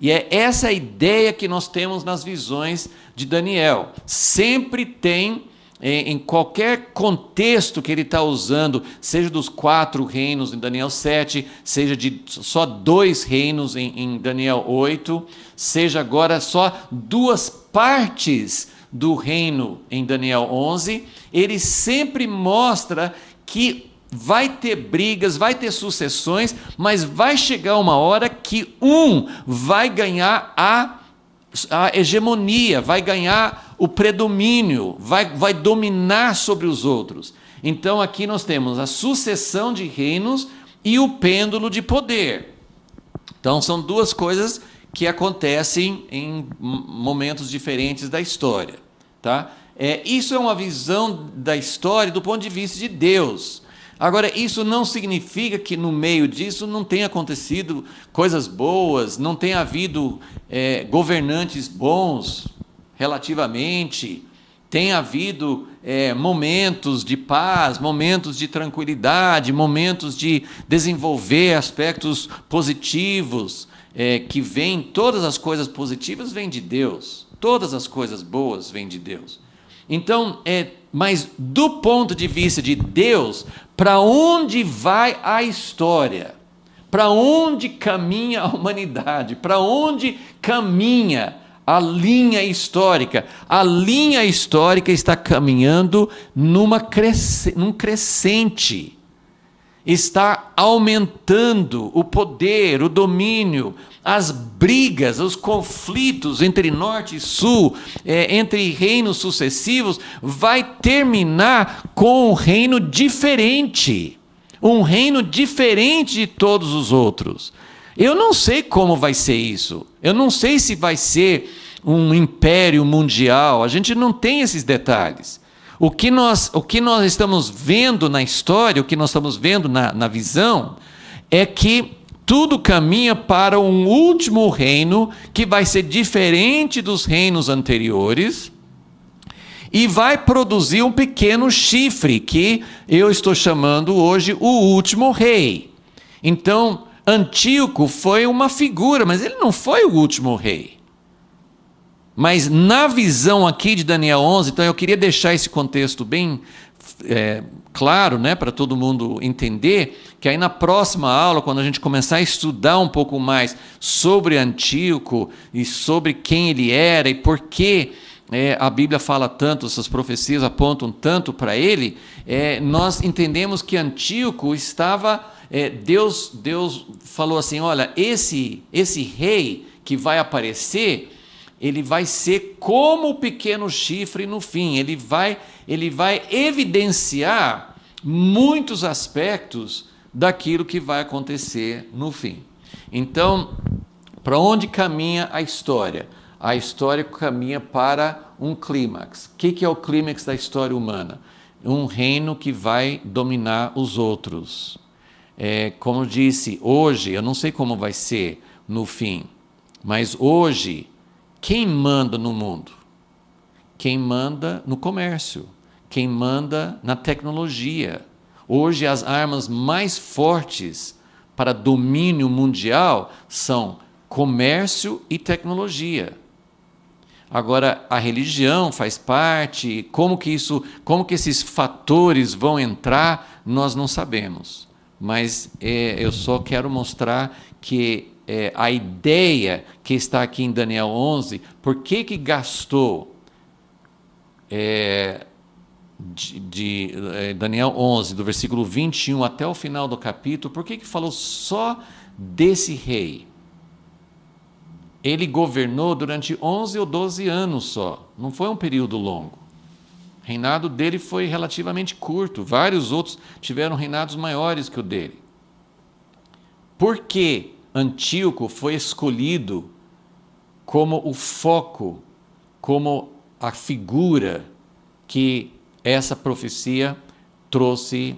Speaker 1: E é essa a ideia que nós temos nas visões de Daniel. Sempre tem, em qualquer contexto que ele está usando, seja dos 4 reinos em Daniel 7, seja de só 2 reinos em Daniel 8, seja agora só 2 partes do reino em Daniel 11, ele sempre mostra que vai ter brigas, vai ter sucessões, mas vai chegar uma hora que um vai ganhar a hegemonia, vai ganhar o predomínio, vai dominar sobre os outros. Então aqui nós temos a sucessão de reinos e o pêndulo de poder. Então são 2 coisas que acontecem em momentos diferentes da história, tá? Isso é uma visão da história do ponto de vista de Deus. Agora, isso não significa que no meio disso não tenha acontecido coisas boas, não tenha havido governantes bons, relativamente, tenha havido momentos de paz, momentos de tranquilidade, momentos de desenvolver aspectos positivos, que vêm, todas as coisas positivas vêm de Deus, todas as coisas boas vêm de Deus. Então, mas do ponto de vista de Deus, para onde vai a história? Para onde caminha a humanidade? Para onde caminha a linha histórica? A linha histórica está caminhando num crescente. Está aumentando o poder, o domínio, as brigas, os conflitos entre norte e sul, entre reinos sucessivos, vai terminar com um reino diferente de todos os outros. Eu não sei como vai ser isso, eu não sei se vai ser um império mundial, a gente não tem esses detalhes. O que nós estamos vendo na história, o que nós estamos vendo na visão, é que tudo caminha para um último reino que vai ser diferente dos reinos anteriores e vai produzir um pequeno chifre, que eu estou chamando hoje o último rei. Então, Antíoco foi uma figura, mas ele não foi o último rei. Mas na visão aqui de Daniel 11, então eu queria deixar esse contexto bem claro, né, para todo mundo entender, que aí na próxima aula, quando a gente começar a estudar um pouco mais sobre Antíoco e sobre quem ele era e por que a Bíblia fala tanto, essas profecias apontam tanto para ele, nós entendemos que Antíoco estava... Deus falou assim, olha, esse rei que vai aparecer, ele vai ser como o pequeno chifre no fim, ele vai evidenciar muitos aspectos daquilo que vai acontecer no fim. Então, para onde caminha a história? A história caminha para um clímax. O que é o clímax da história humana? Um reino que vai dominar os outros. Como eu disse, hoje, eu não sei como vai ser no fim, mas hoje, quem manda no mundo? Quem manda no comércio? Quem manda na tecnologia? Hoje, as armas mais fortes para domínio mundial são comércio e tecnologia. Agora, a religião faz parte, como que esses fatores vão entrar, nós não sabemos. Mas eu só quero mostrar que a ideia que está aqui em Daniel 11, por que gastou Daniel 11, do versículo 21 até o final do capítulo, por que falou só desse rei? Ele governou durante 11 ou 12 anos só, não foi um período longo. O reinado dele foi relativamente curto, vários outros tiveram reinados maiores que o dele. Por que Antíoco foi escolhido como o foco, como a figura que essa profecia trouxe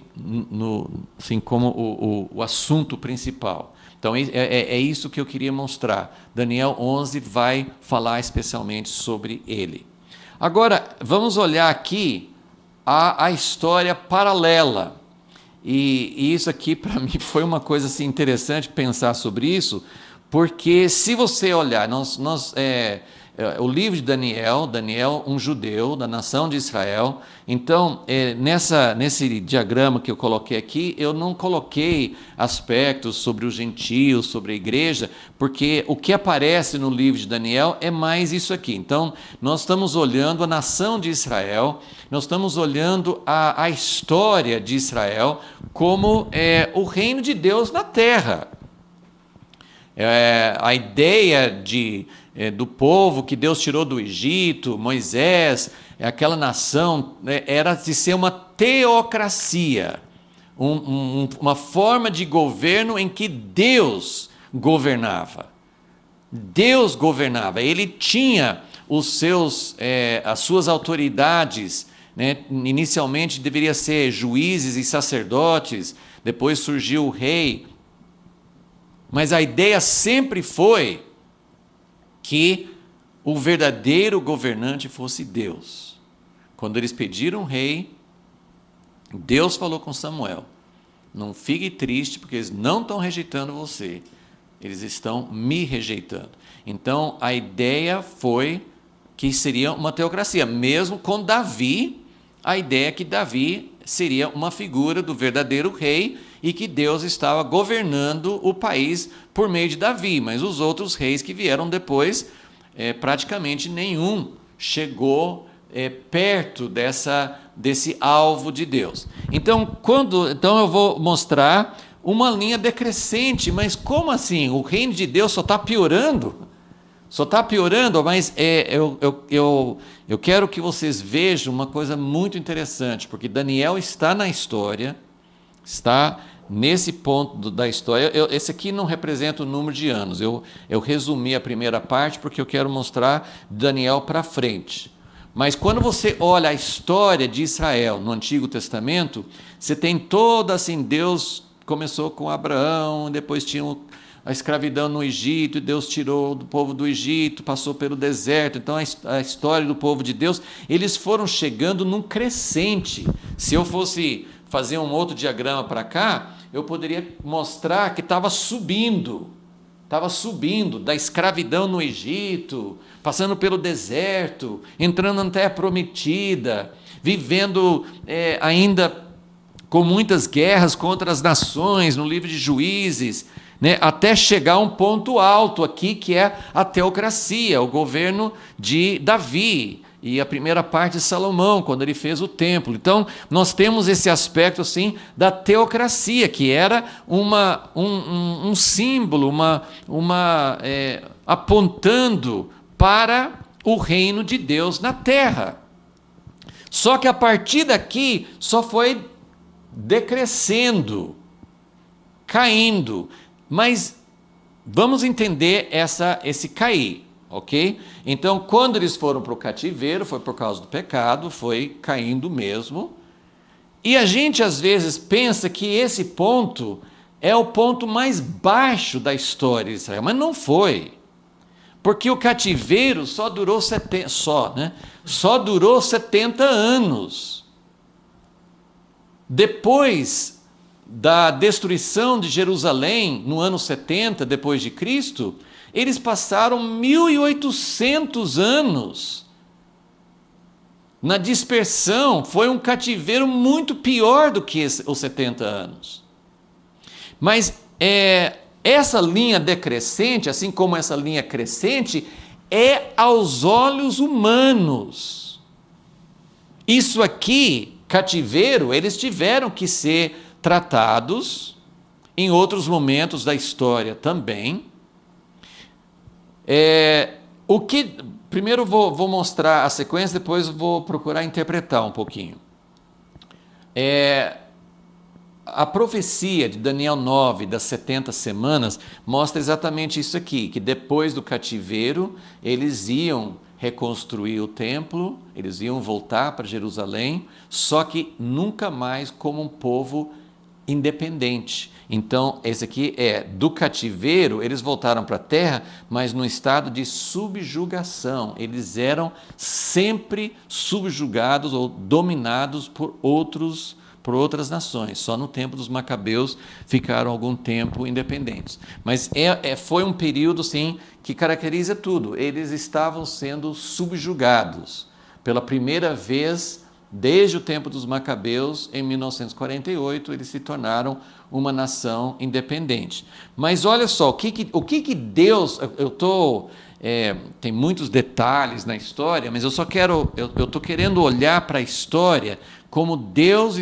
Speaker 1: assim, como o assunto principal? Então, é isso que eu queria mostrar. Daniel 11 vai falar especialmente sobre ele. Agora, vamos olhar aqui a história paralela. E isso aqui, para mim, foi uma coisa assim, interessante pensar sobre isso, porque se você olhar, o livro de Daniel, um judeu da nação de Israel, então, nesse diagrama que eu coloquei aqui, eu não coloquei aspectos sobre os gentios, sobre a igreja, porque o que aparece no livro de Daniel é mais isso aqui. Então, nós estamos olhando a nação de Israel, nós estamos olhando a história de Israel como o reino de Deus na terra. A ideia do povo que Deus tirou do Egito, Moisés, aquela nação, era de ser uma teocracia, uma forma de governo em que Deus governava. Deus governava, ele tinha as suas autoridades, né? Inicialmente deveria ser juízes e sacerdotes, depois surgiu o rei, mas a ideia sempre foi que o verdadeiro governante fosse Deus. Quando eles pediram um rei, Deus falou com Samuel, não fique triste porque eles não estão rejeitando você, eles estão me rejeitando. Então a ideia foi que seria uma teocracia, mesmo com Davi, a ideia é que Davi seria uma figura do verdadeiro rei e que Deus estava governando o país por meio de Davi, mas os outros reis que vieram depois, praticamente nenhum chegou perto desse alvo de Deus. Então eu vou mostrar uma linha decrescente, mas como assim? O reino de Deus só está piorando? Só está piorando, mas eu quero que vocês vejam uma coisa muito interessante, porque Daniel está na história, está nesse ponto da história. Esse aqui não representa o número de anos, eu resumi a primeira parte porque eu quero mostrar Daniel para frente. Mas quando você olha a história de Israel no Antigo Testamento, você tem toda assim, Deus começou com Abraão, depois tinha a escravidão no Egito, e Deus tirou do povo do Egito, passou pelo deserto. Então a história do povo de Deus, eles foram chegando num crescente. Se eu fosse fazer um outro diagrama para cá, eu poderia mostrar que estava subindo da escravidão no Egito, passando pelo deserto, entrando na terra prometida, vivendo ainda com muitas guerras contra as nações, no livro de Juízes, né, até chegar a um ponto alto aqui, que é a teocracia, o governo de Davi, e a primeira parte de Salomão, quando ele fez o templo. Então, nós temos esse aspecto assim da teocracia, que era um símbolo, apontando para o reino de Deus na terra. Só que a partir daqui só foi decrescendo, caindo. Mas vamos entender esse cair, ok? Então, quando eles foram para o cativeiro, foi por causa do pecado, foi caindo mesmo. E a gente às vezes pensa que esse ponto é o ponto mais baixo da história de Israel, mas não foi. Porque o cativeiro só durou 70 anos. Depois da destruição de Jerusalém, no ano 70 depois de Cristo, eles passaram 1.800 anos na dispersão. Foi um cativeiro muito pior do que os 70 anos. Mas essa linha decrescente, assim como essa linha crescente, é aos olhos humanos. Isso aqui, cativeiro, eles tiveram que ser tratados em outros momentos da história também. Primeiro vou mostrar a sequência, depois vou procurar interpretar um pouquinho. A profecia de Daniel 9, das 70 semanas, mostra exatamente isso aqui, que depois do cativeiro, eles iam reconstruir o templo, eles iam voltar para Jerusalém, só que nunca mais como um povo independente. Então, esse aqui do cativeiro, eles voltaram para a terra, mas no estado de subjugação. Eles eram sempre subjugados ou dominados por outras nações. Só no tempo dos Macabeus ficaram algum tempo independentes. Mas foi um período, sim, que caracteriza tudo. Eles estavam sendo subjugados pela primeira vez. Desde o tempo dos Macabeus, em 1948, eles se tornaram uma nação independente. Mas olha só, o que Deus... tem muitos detalhes na história, mas eu estou querendo olhar para a história como Deus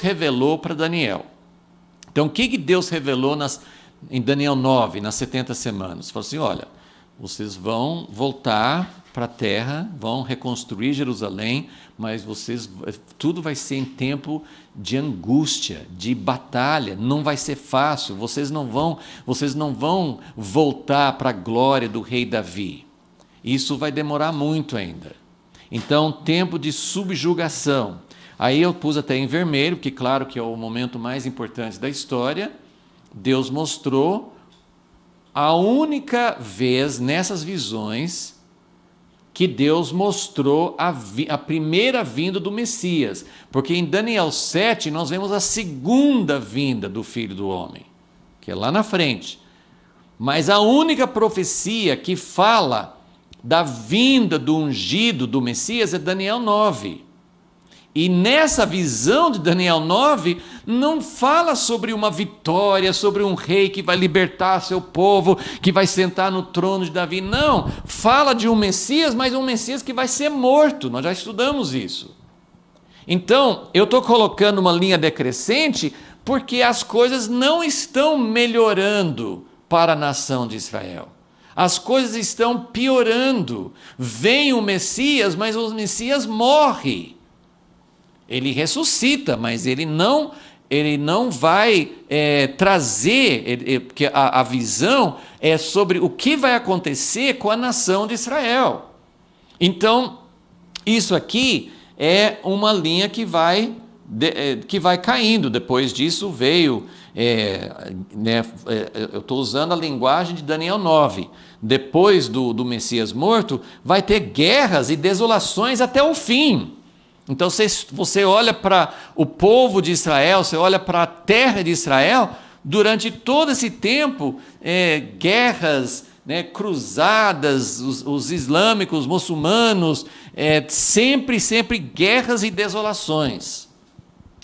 Speaker 1: revelou para Daniel. Então, o que Deus revelou em Daniel 9, nas 70 semanas? Ele falou assim, olha, vocês vão voltar para a terra, vão reconstruir Jerusalém, mas tudo vai ser em tempo de angústia, de batalha, não vai ser fácil, vocês não vão voltar para a glória do rei Davi. Isso vai demorar muito ainda. Então, tempo de subjugação. Aí eu pus até em vermelho, porque claro que é o momento mais importante da história. Deus mostrou a única vez nessas visões que Deus mostrou a primeira vinda do Messias. Porque em Daniel 7 nós vemos a segunda vinda do Filho do Homem, que é lá na frente. Mas a única profecia que fala da vinda do ungido do Messias é Daniel 9. E nessa visão de Daniel 9, não fala sobre uma vitória, sobre um rei que vai libertar seu povo, que vai sentar no trono de Davi. Não, fala de um Messias, mas um Messias que vai ser morto. Nós já estudamos isso. Então, eu estou colocando uma linha decrescente porque as coisas não estão melhorando para a nação de Israel. As coisas estão piorando. Vem o Messias, mas o Messias morre. Ele ressuscita, mas ele não vai trazer, porque a visão é sobre o que vai acontecer com a nação de Israel. Então, isso aqui é uma linha que vai caindo. Depois disso veio eu estou usando a linguagem de Daniel 9. Depois do Messias morto, vai ter guerras e desolações até o fim. Então, você olha para o povo de Israel, você olha para a terra de Israel, durante todo esse tempo, guerras, né, cruzadas, os islâmicos, os muçulmanos, sempre guerras e desolações.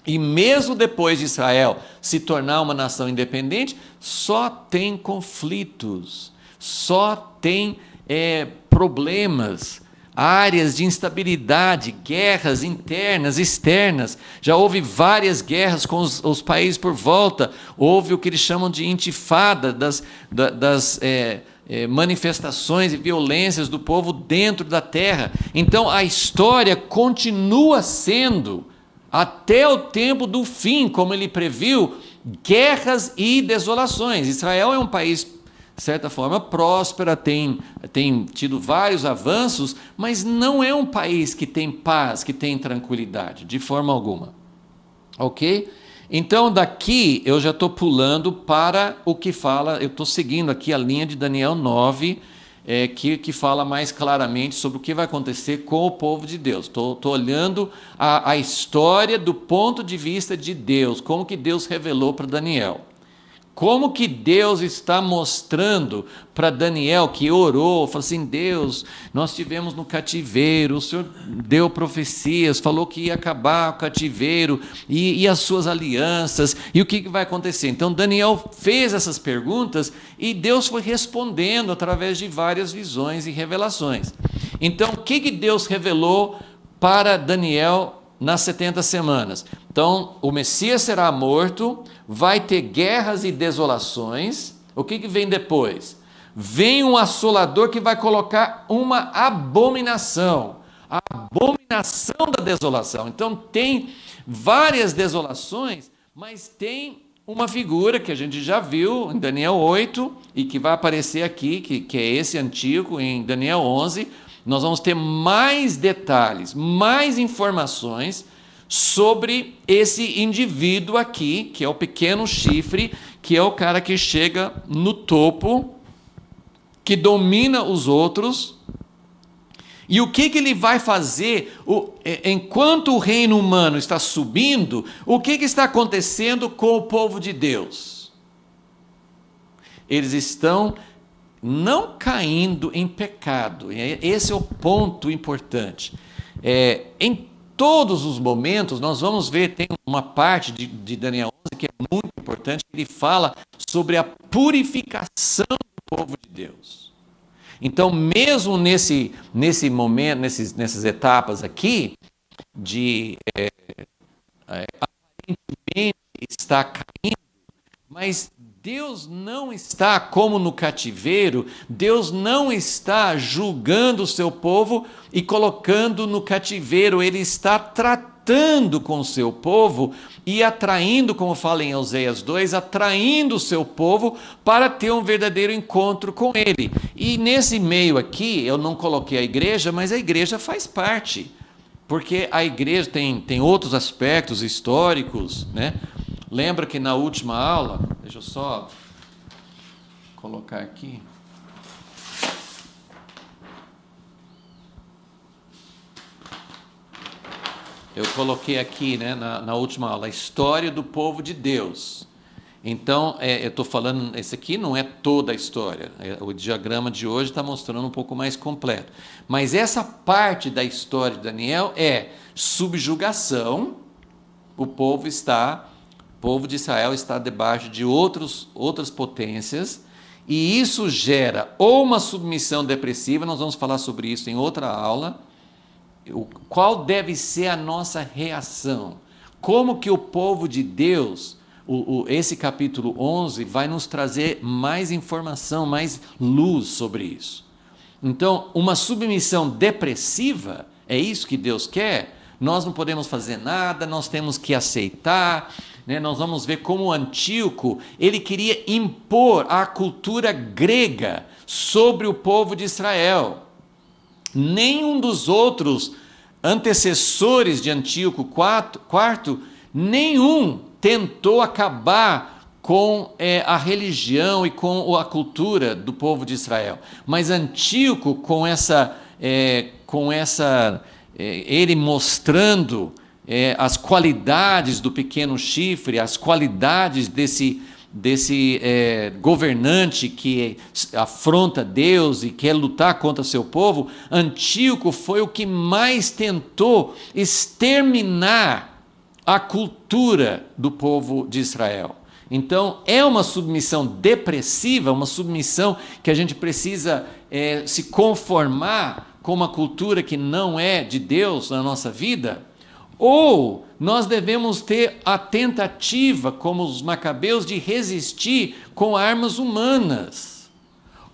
Speaker 1: E mesmo depois de Israel se tornar uma nação independente, só tem conflitos, só tem problemas, áreas de instabilidade, guerras internas, externas. Já houve várias guerras com os países por volta. Houve o que eles chamam de intifada, das manifestações e violências do povo dentro da terra. Então a história continua sendo, até o tempo do fim, como ele previu, guerras e desolações. Israel é um país, de certa forma, próspera, tem tido vários avanços, mas não é um país que tem paz, que tem tranquilidade, de forma alguma. Ok? Então, daqui eu já estou pulando para o que fala, eu estou seguindo aqui a linha de Daniel 9, que fala mais claramente sobre o que vai acontecer com o povo de Deus. Estou olhando a história do ponto de vista de Deus, como que Deus revelou para Daniel. Como que Deus está mostrando para Daniel, que orou, falou assim: Deus, nós estivemos no cativeiro, o Senhor deu profecias, falou que ia acabar o cativeiro e as suas alianças, e o que vai acontecer? Então Daniel fez essas perguntas e Deus foi respondendo através de várias visões e revelações. Então o que Deus revelou para Daniel nas 70 semanas? Então o Messias será morto, vai ter guerras e desolações. O que vem depois? Vem um assolador que vai colocar uma abominação, a abominação da desolação. Então tem várias desolações, mas tem uma figura que a gente já viu em Daniel 8 e que vai aparecer aqui, que é esse antigo em Daniel 11. Nós vamos ter mais detalhes, mais informações sobre esse indivíduo aqui, que é o pequeno chifre, que é o cara que chega no topo, que domina os outros. E o que ele vai fazer enquanto o reino humano está subindo? O que está acontecendo com o povo de Deus? Eles estão não caindo em pecado. Esse é o ponto importante. Em todos os momentos, nós vamos ver, tem uma parte de Daniel 11 que é muito importante, ele fala sobre a purificação do povo de Deus. Então, mesmo nesse momento, nessas etapas aqui, de aparentemente está caindo, mas Deus não está como no cativeiro, Deus não está julgando o seu povo e colocando no cativeiro, Ele está tratando com o seu povo e atraindo, como fala em Oséias 2, atraindo o seu povo para ter um verdadeiro encontro com Ele. E nesse meio aqui, eu não coloquei a igreja, mas a igreja faz parte, porque a igreja tem outros aspectos históricos, né? Lembra que na última aula, deixa eu só colocar aqui. Eu coloquei aqui, né, na última aula, a história do povo de Deus. Então, eu estou falando, esse aqui não é toda a história. O diagrama de hoje está mostrando um pouco mais completo. Mas essa parte da história de Daniel é subjugação. O povo de Israel está debaixo de outras potências, e isso gera ou uma submissão depressiva, nós vamos falar sobre isso em outra aula, qual deve ser a nossa reação, como que o povo de Deus, esse capítulo 11 vai nos trazer mais informação, mais luz sobre isso. Então, uma submissão depressiva, é isso que Deus quer? Nós não podemos fazer nada, nós temos que aceitar, né? Nós vamos ver como Antíoco, ele queria impor a cultura grega sobre o povo de Israel. Nenhum dos outros antecessores de Antíoco IV, nenhum tentou acabar com a religião e com a cultura do povo de Israel. Mas Antíoco, ele mostrando as qualidades do pequeno chifre, as qualidades desse governante que afronta Deus e quer lutar contra seu povo, Antíoco foi o que mais tentou exterminar a cultura do povo de Israel. Então, é uma submissão depressiva, uma submissão que a gente precisa se conformar com uma cultura que não é de Deus na nossa vida? Ou nós devemos ter a tentativa, como os macabeus, de resistir com armas humanas?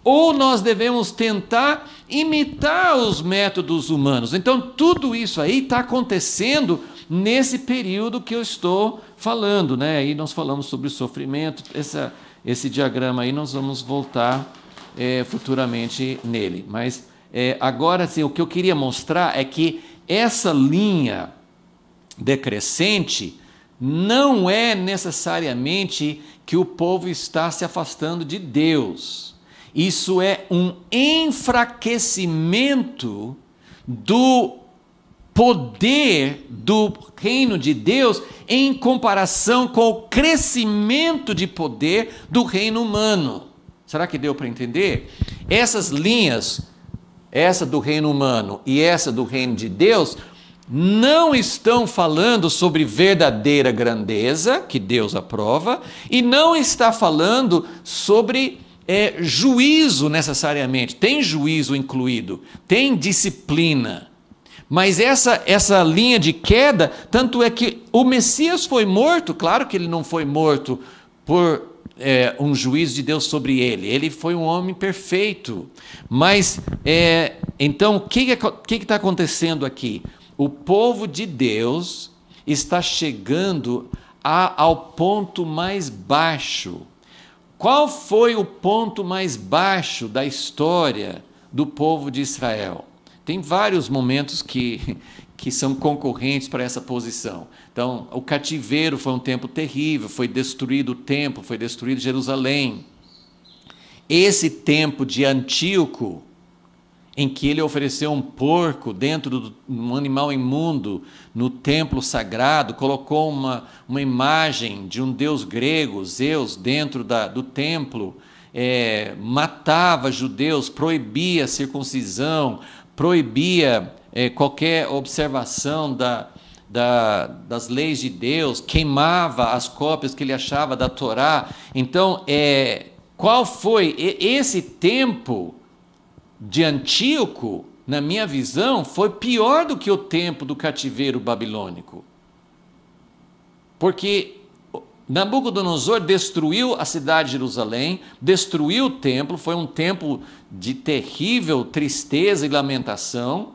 Speaker 1: Ou nós devemos tentar imitar os métodos humanos? Então, tudo isso aí está acontecendo nesse período que eu estou falando, né? Aí nós falamos sobre o sofrimento, esse diagrama aí nós vamos voltar futuramente nele. Mas agora, assim, o que eu queria mostrar é que essa linha decrescente não é necessariamente que o povo está se afastando de Deus. Isso é um enfraquecimento do poder do reino de Deus em comparação com o crescimento de poder do reino humano. Será que deu para entender? Essas linhas, essa do reino humano e essa do reino de Deus, não estão falando sobre verdadeira grandeza, que Deus aprova, e não está falando sobre juízo necessariamente. Tem juízo incluído, tem disciplina. Mas essa linha de queda, tanto é que o Messias foi morto, claro que ele não foi morto por um juízo de Deus sobre ele foi um homem perfeito. Mas, então, o que está acontecendo aqui? O povo de Deus está chegando ao ponto mais baixo. Qual foi o ponto mais baixo da história do povo de Israel? Tem vários momentos que são concorrentes para essa posição. Então, o cativeiro foi um tempo terrível, foi destruído o templo, foi destruído Jerusalém. Esse tempo de Antíoco, em que ele ofereceu um porco dentro de um animal imundo no templo sagrado, colocou uma imagem de um deus grego, Zeus, dentro do templo, matava judeus, proibia a circuncisão, proibia qualquer observação das leis de Deus, queimava as cópias que ele achava da Torá. Então, qual foi esse tempo de Antíoco, na minha visão, foi pior do que o tempo do cativeiro babilônico. Porque Nabucodonosor destruiu a cidade de Jerusalém, destruiu o templo, foi um tempo de terrível tristeza e lamentação,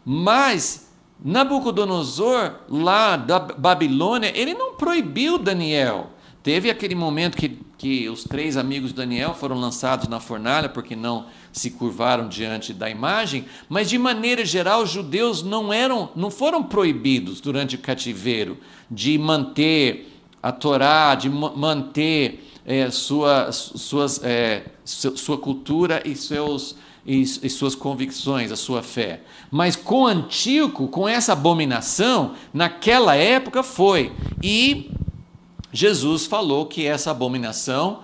Speaker 1: mas Nabucodonosor, lá da Babilônia, ele não proibiu Daniel. Teve aquele momento que os 3 amigos de Daniel foram lançados na fornalha porque não se curvaram diante da imagem, mas de maneira geral os judeus não foram proibidos durante o cativeiro de manter a Torá, de manter sua cultura e suas convicções, a sua fé. Mas com Antíoco, com essa abominação, naquela época foi. E Jesus falou que essa abominação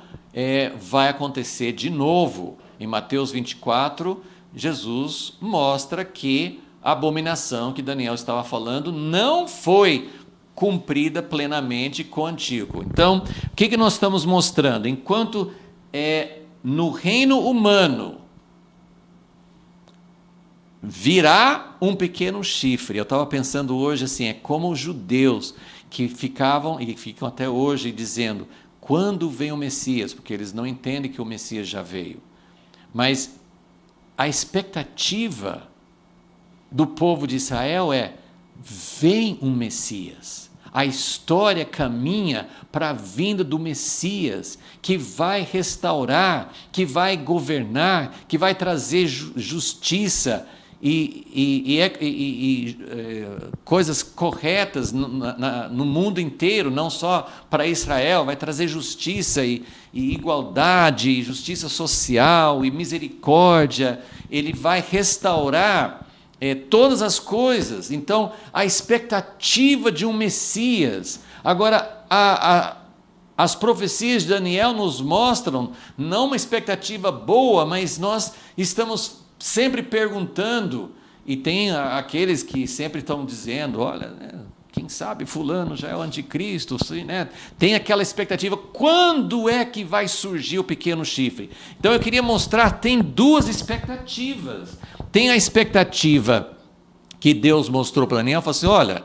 Speaker 1: vai acontecer de novo. Em Mateus 24, Jesus mostra que a abominação que Daniel estava falando não foi cumprida plenamente com Antíoco. Então, o que nós estamos mostrando? Enquanto no reino humano virá um pequeno chifre, eu estava pensando hoje assim, como os judeus que ficavam e ficam até hoje dizendo, quando vem o Messias? Porque eles não entendem que o Messias já veio. Mas a expectativa do povo de Israel vem um Messias. A história caminha para a vinda do Messias, que vai restaurar, que vai governar, que vai trazer justiça coisas corretas no mundo inteiro, não só para Israel, vai trazer justiça e igualdade, e justiça social e misericórdia, ele vai restaurar todas as coisas. Então, a expectativa de um Messias. Agora, as profecias de Daniel nos mostram, não uma expectativa boa, mas nós estamos sempre perguntando, e tem aqueles que sempre estão dizendo, olha, quem sabe fulano já é o anticristo, né? Tem aquela expectativa, quando é que vai surgir o pequeno chifre? Então eu queria mostrar, tem duas expectativas. Tem a expectativa que Deus mostrou para Daniel, falou assim, olha,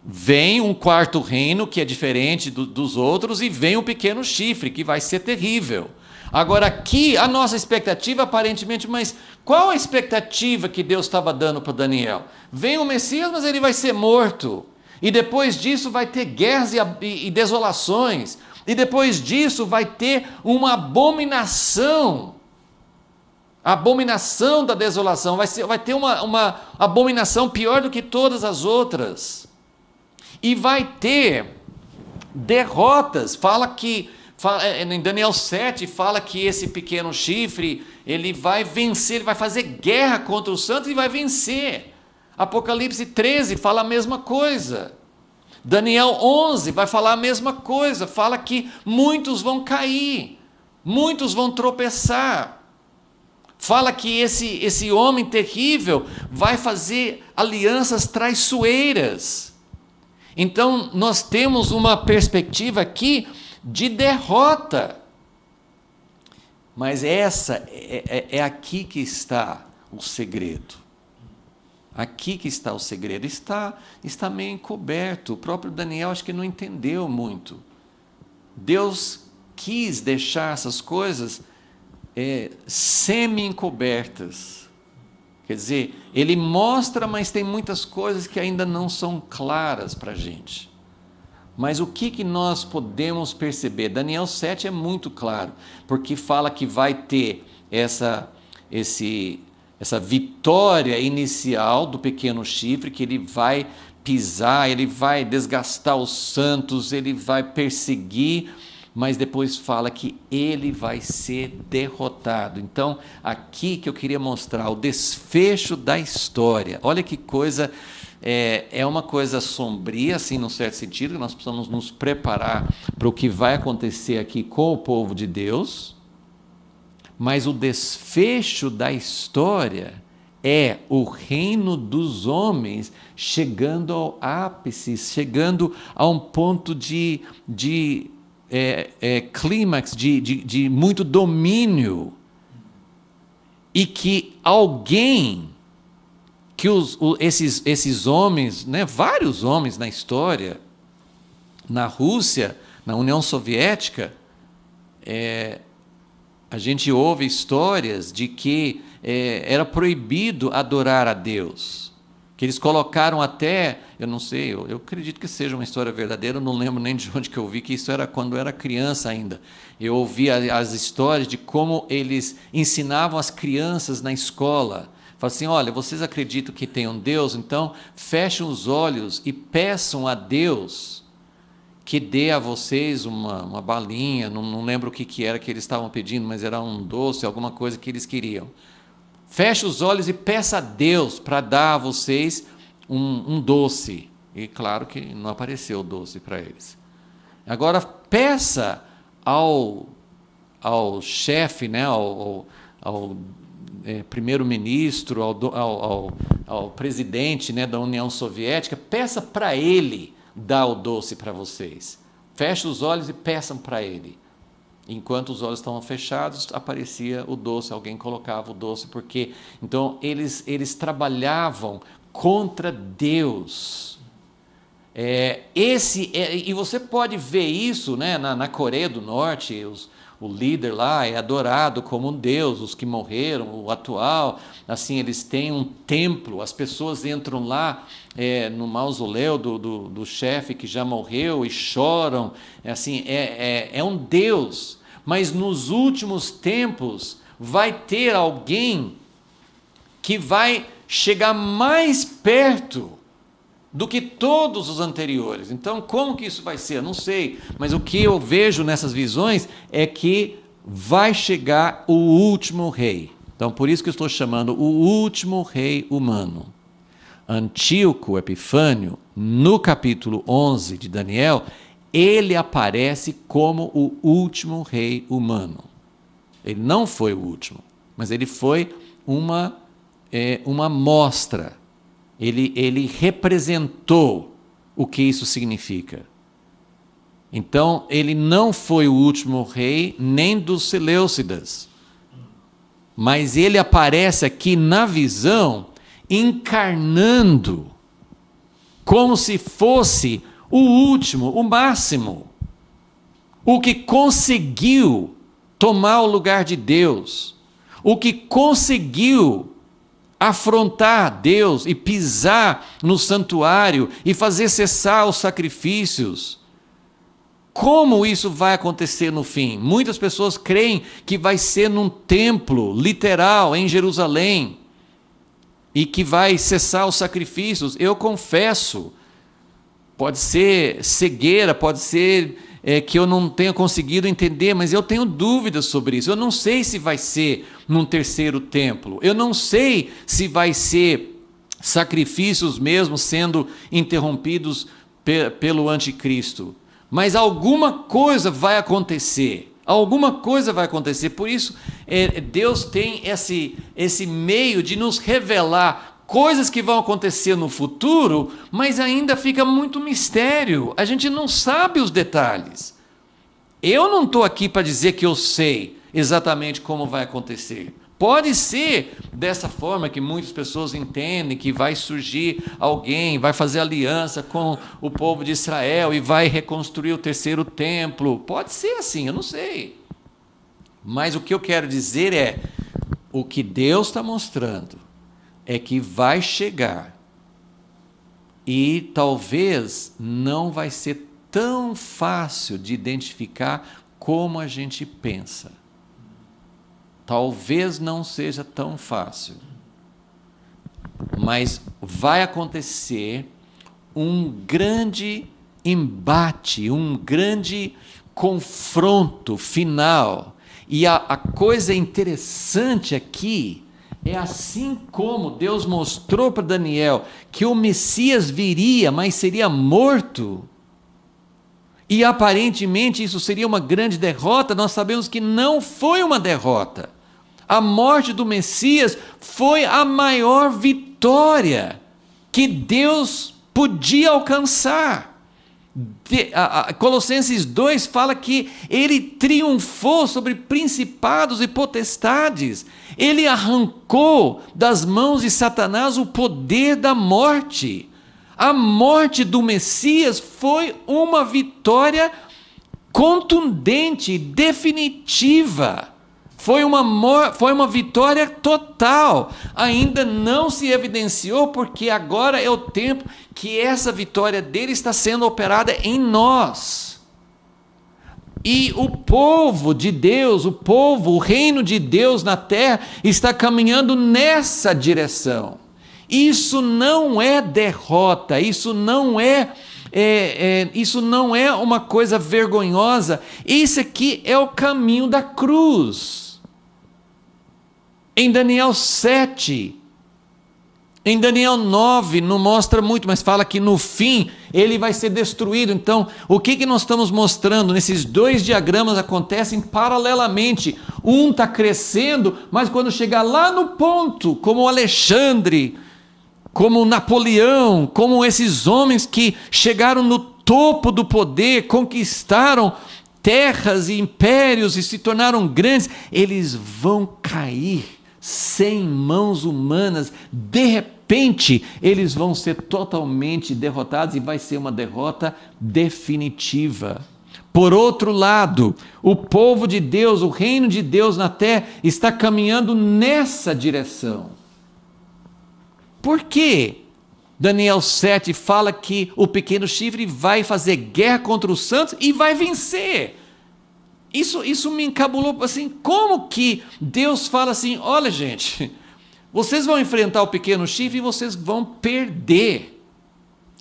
Speaker 1: vem um quarto reino que é diferente dos outros, e vem um pequeno chifre que vai ser terrível. Agora aqui, a nossa expectativa aparentemente, mas qual a expectativa que Deus estava dando para Daniel? Vem o Messias, mas ele vai ser morto. E depois disso vai ter guerras e desolações. E depois disso vai ter uma abominação. A abominação da desolação. Vai ter uma abominação pior do que todas as outras. E vai ter derrotas. Em Daniel 7 fala que esse pequeno chifre, ele vai vencer, ele vai fazer guerra contra os santos e vai vencer. Apocalipse 13 fala a mesma coisa. Daniel 11 vai falar a mesma coisa, fala que muitos vão cair, muitos vão tropeçar. Fala que esse homem terrível vai fazer alianças traiçoeiras. Então, nós temos uma perspectiva aqui de derrota. Mas essa é aqui que está o segredo. Aqui que está o segredo. Está meio encoberto. O próprio Daniel acho que não entendeu muito. Deus quis deixar essas coisas semi-encobertas. Quer dizer, ele mostra, mas tem muitas coisas que ainda não são claras para a gente. Mas o que nós podemos perceber? Daniel 7 é muito claro, porque fala que vai ter essa vitória inicial do pequeno chifre, que ele vai pisar, ele vai desgastar os santos, ele vai perseguir, mas depois fala que ele vai ser derrotado. Então, aqui que eu queria mostrar o desfecho da história. Olha que coisa... É uma coisa sombria, assim, num certo sentido, nós precisamos nos preparar para o que vai acontecer aqui com o povo de Deus, mas o desfecho da história é o reino dos homens chegando ao ápice, chegando a um ponto de clímax, de muito domínio, e que alguém... que esses homens, né, vários homens na história, na Rússia, na União Soviética, a gente ouve histórias de que era proibido adorar a Deus, que eles colocaram até, eu não sei, eu acredito que seja uma história verdadeira, eu não lembro nem de onde que eu vi, que isso era quando eu era criança ainda. Eu ouvi as histórias de como eles ensinavam as crianças na escola. Fala assim, olha, vocês acreditam que tem um Deus? Então, fechem os olhos e peçam a Deus que dê a vocês uma balinha, não lembro o que era que eles estavam pedindo, mas era um doce, alguma coisa que eles queriam. Feche os olhos e peça a Deus para dar a vocês um doce. E claro que não apareceu o doce para eles. Agora, peça ao chefe, né, ao primeiro-ministro, ao presidente, né, da União Soviética, peça para ele dar o doce para vocês. Feche os olhos e peçam para ele. Enquanto os olhos estavam fechados, aparecia o doce, alguém colocava o doce, porque então eles trabalhavam contra Deus. E você pode ver isso, né, na Coreia do Norte. O líder lá é adorado como um deus, os que morreram, o atual, assim, eles têm um templo, as pessoas entram lá no mausoléu do chefe que já morreu e choram, assim, é um deus. Mas nos últimos tempos vai ter alguém que vai chegar mais perto do que todos os anteriores. Então, como que isso vai ser? Eu não sei, mas o que eu vejo nessas visões é que vai chegar o último rei. Então, por isso que eu estou chamando o último rei humano. Antíoco Epifânio, no capítulo 11 de Daniel, ele aparece como o último rei humano. Ele não foi o último, mas ele foi uma mostra. Ele representou o que isso significa. Então, ele não foi o último rei nem dos Seleucidas, mas ele aparece aqui na visão, encarnando, como se fosse o último, o máximo, o que conseguiu tomar o lugar de Deus, o que conseguiu afrontar Deus e pisar no santuário e fazer cessar os sacrifícios. Como isso vai acontecer no fim? Muitas pessoas creem que vai ser num templo literal em Jerusalém e que vai cessar os sacrifícios. Eu confesso, pode ser cegueira, pode ser que eu não tenha conseguido entender, mas eu tenho dúvidas sobre isso. Eu não sei se vai ser num terceiro templo. Eu não sei se vai ser sacrifícios mesmo sendo interrompidos pelo anticristo. Mas alguma coisa vai acontecer. Alguma coisa vai acontecer. Por isso, Deus tem esse meio de nos revelar coisas que vão acontecer no futuro, mas ainda fica muito mistério. A gente não sabe os detalhes. Eu não estou aqui para dizer que eu sei exatamente como vai acontecer. Pode ser dessa forma que muitas pessoas entendem, que vai surgir alguém, vai fazer aliança com o povo de Israel e vai reconstruir o terceiro templo. Pode ser assim, eu não sei. Mas o que eu quero dizer é, o que Deus está mostrando é que vai chegar e talvez não vai ser tão fácil de identificar como a gente pensa. Talvez não seja tão fácil, mas vai acontecer um grande embate, um grande confronto final. E a coisa interessante aqui é assim como Deus mostrou para Daniel que o Messias viria, mas seria morto. E aparentemente isso seria uma grande derrota. Nós sabemos que não foi uma derrota. A morte do Messias foi a maior vitória que Deus podia alcançar. Colossenses 2 fala que ele triunfou sobre principados e potestades. Ele arrancou das mãos de Satanás o poder da morte. A morte do Messias foi uma vitória contundente, definitiva. Foi uma vitória total. Ainda não se evidenciou, porque agora é o tempo que essa vitória dele está sendo operada em nós. E o povo de Deus, o reino de Deus na terra, está caminhando nessa direção. Isso não é derrota, isso não é uma coisa vergonhosa. Isso aqui é o caminho da cruz. Em Daniel 7, em Daniel 9, não mostra muito, mas fala que no fim ele vai ser destruído. Então, o que nós estamos mostrando nesses dois diagramas acontecem paralelamente. Um está crescendo, mas quando chegar lá no ponto, como Alexandre, como Napoleão, como esses homens que chegaram no topo do poder, conquistaram terras e impérios e se tornaram grandes, eles vão cair sem mãos humanas. De repente, eles vão ser totalmente derrotados e vai ser uma derrota definitiva. Por outro lado, o povo de Deus, o reino de Deus na terra, está caminhando nessa direção. Por quê? Daniel 7 fala que o pequeno chifre vai fazer guerra contra os santos e vai vencer. Isso me encabulou assim, como que Deus fala assim, olha gente, Vocês vão enfrentar o pequeno chifre e vocês vão perder.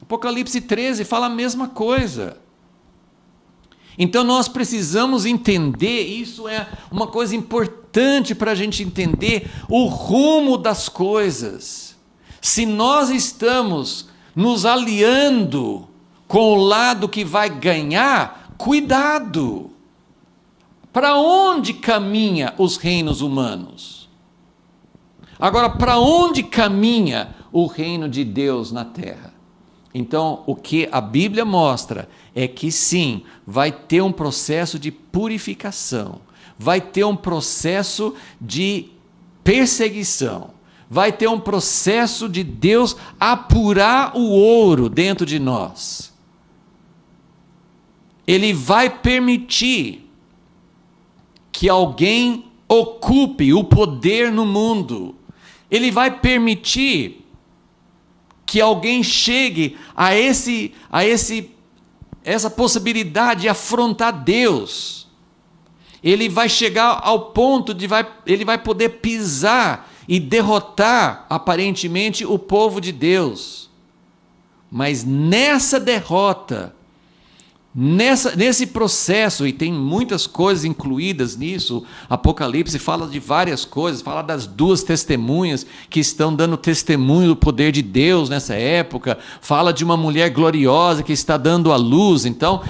Speaker 1: Apocalipse 13 fala a mesma coisa. Então nós precisamos entender, isso é uma coisa importante para a gente entender o rumo das coisas. Se nós estamos nos aliando com o lado que vai ganhar, cuidado. Para onde caminha os reinos humanos? Agora, para onde caminha o reino de Deus na terra? Então, o que a Bíblia mostra é que sim, vai ter um processo de purificação, vai ter um processo de perseguição, vai ter um processo de Deus apurar o ouro dentro de nós. Ele vai permitir que alguém ocupe o poder no mundo. Ele vai permitir que alguém chegue a essa possibilidade de afrontar Deus. Ele vai chegar ao ponto de ele vai poder pisar e derrotar aparentemente o povo de Deus. Mas nessa derrota, nesse processo, e tem muitas coisas incluídas nisso, Apocalipse fala de várias coisas, fala das duas testemunhas que estão dando testemunho do poder de Deus nessa época, fala de uma mulher gloriosa que está dando à luz, então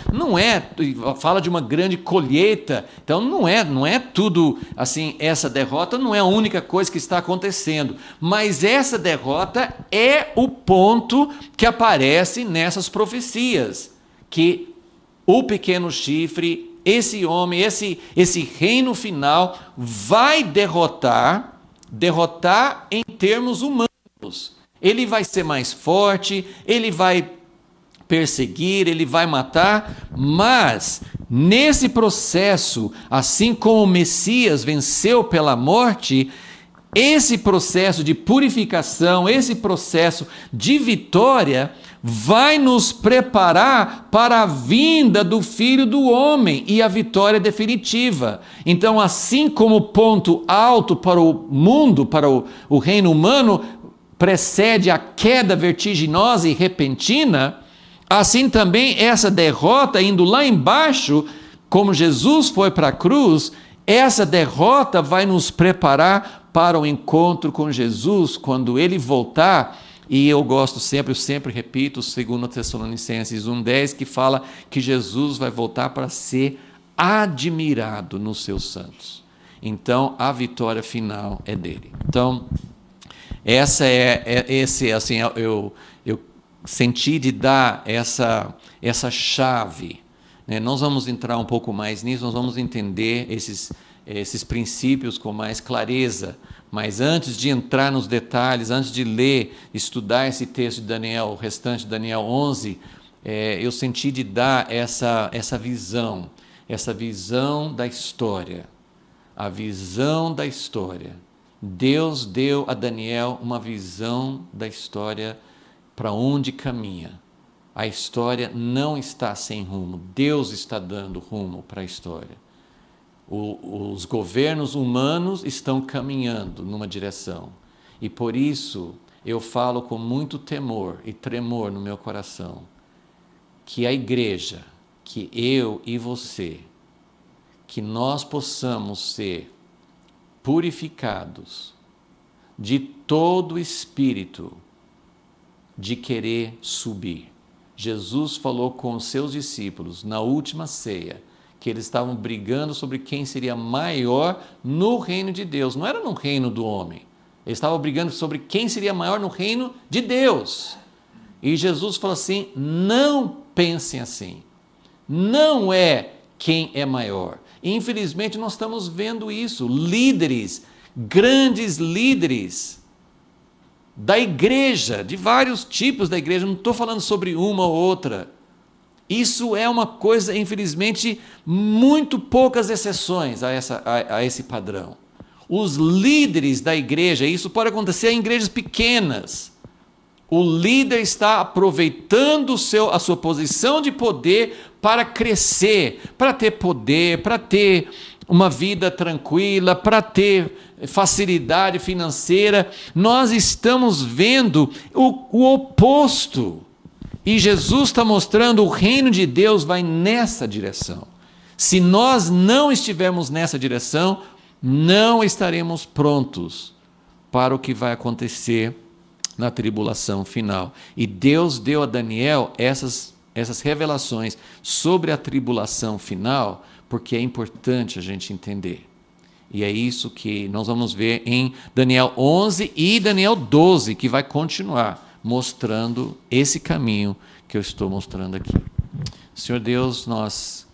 Speaker 1: fala de uma grande colheita, então não é tudo assim, essa derrota não é a única coisa que está acontecendo, mas essa derrota é o ponto que aparece nessas profecias, que o pequeno chifre, esse homem, esse reino final vai derrotar em termos humanos. Ele vai ser mais forte, ele vai perseguir, ele vai matar, mas nesse processo, assim como o Messias venceu pela morte, esse processo de purificação, esse processo de vitória vai nos preparar para a vinda do Filho do Homem e a vitória definitiva. Então, assim como o ponto alto para o mundo, para o reino humano, precede a queda vertiginosa e repentina, assim também essa derrota indo lá embaixo, como Jesus foi para a cruz, essa derrota vai nos preparar para o encontro com Jesus, quando Ele voltar. E eu sempre repito, 2 Tessalonicenses 1,10, que fala que Jesus vai voltar para ser admirado nos seus santos. Então, a vitória final é dele. Então, eu senti de dar essa chave. Né? Nós vamos entrar um pouco mais nisso, nós vamos entender esses princípios com mais clareza. Mas antes de entrar nos detalhes, antes de estudar esse texto de Daniel, o restante de Daniel 11, eu senti de dar essa visão da história. A visão da história. Deus deu a Daniel uma visão da história para onde caminha. A história não está sem rumo, Deus está dando rumo para a história. Os governos humanos estão caminhando numa direção. E por isso eu falo com muito temor e tremor no meu coração que a igreja, que eu e você, que nós possamos ser purificados de todo espírito de querer subir. Jesus falou com os seus discípulos na última ceia, que eles estavam brigando sobre quem seria maior no reino de Deus. Não era no reino do homem. Eles estavam brigando sobre quem seria maior no reino de Deus. E Jesus falou assim, não pensem assim. Não é quem é maior. E, infelizmente, nós estamos vendo isso. Líderes, grandes líderes da igreja, de vários tipos da igreja. Não estou falando sobre uma ou outra. Isso é uma coisa, infelizmente, muito poucas exceções a esse padrão. Os líderes da igreja, isso pode acontecer em igrejas pequenas. O líder está aproveitando a sua posição de poder para crescer, para ter poder, para ter uma vida tranquila, para ter facilidade financeira. Nós estamos vendo o oposto. E Jesus está mostrando o reino de Deus vai nessa direção. Se nós não estivermos nessa direção, não estaremos prontos para o que vai acontecer na tribulação final. E Deus deu a Daniel essas revelações sobre a tribulação final, porque é importante a gente entender. E é isso que nós vamos ver em Daniel 11 e Daniel 12, que vai continuar mostrando esse caminho que eu estou mostrando aqui. Senhor Deus, nós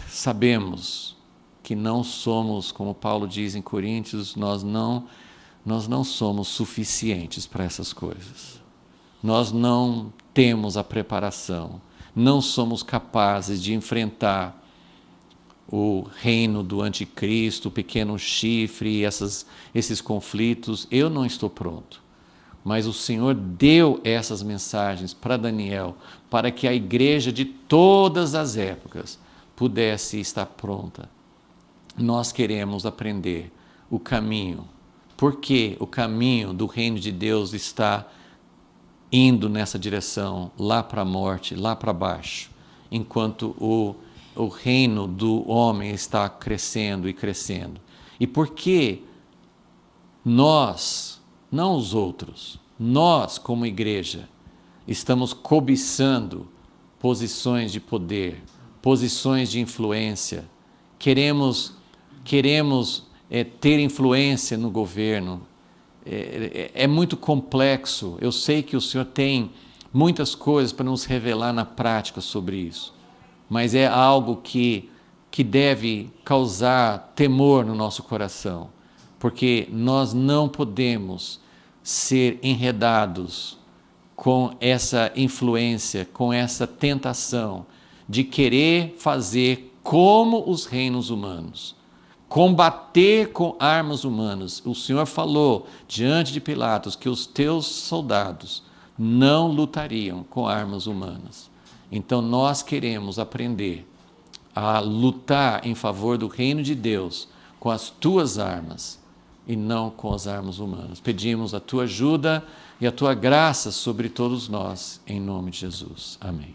Speaker 1: sabemos que não somos, como Paulo diz em Coríntios, nós não somos suficientes para essas coisas. Nós não temos a preparação, não somos capazes de enfrentar o reino do anticristo, o pequeno chifre, esses conflitos. Eu não estou pronto. Mas o Senhor deu essas mensagens para Daniel, para que a igreja de todas as épocas pudesse estar pronta. Nós queremos aprender o caminho. Porque o caminho do reino de Deus está indo nessa direção, lá para a morte, lá para baixo, enquanto o reino do homem está crescendo e crescendo. E por que nós, não os outros, nós como igreja, estamos cobiçando posições de poder, posições de influência, queremos ter influência no governo? É muito complexo. Eu sei que o Senhor tem muitas coisas para nos revelar na prática sobre isso, mas é algo que deve causar temor no nosso coração, porque nós não podemos ser enredados com essa influência, com essa tentação de querer fazer como os reinos humanos, combater com armas humanas. O Senhor falou diante de Pilatos que os teus soldados não lutariam com armas humanas. Então nós queremos aprender a lutar em favor do reino de Deus com as tuas armas e não com as armas humanas. Pedimos a tua ajuda e a tua graça sobre todos nós, em nome de Jesus. Amém.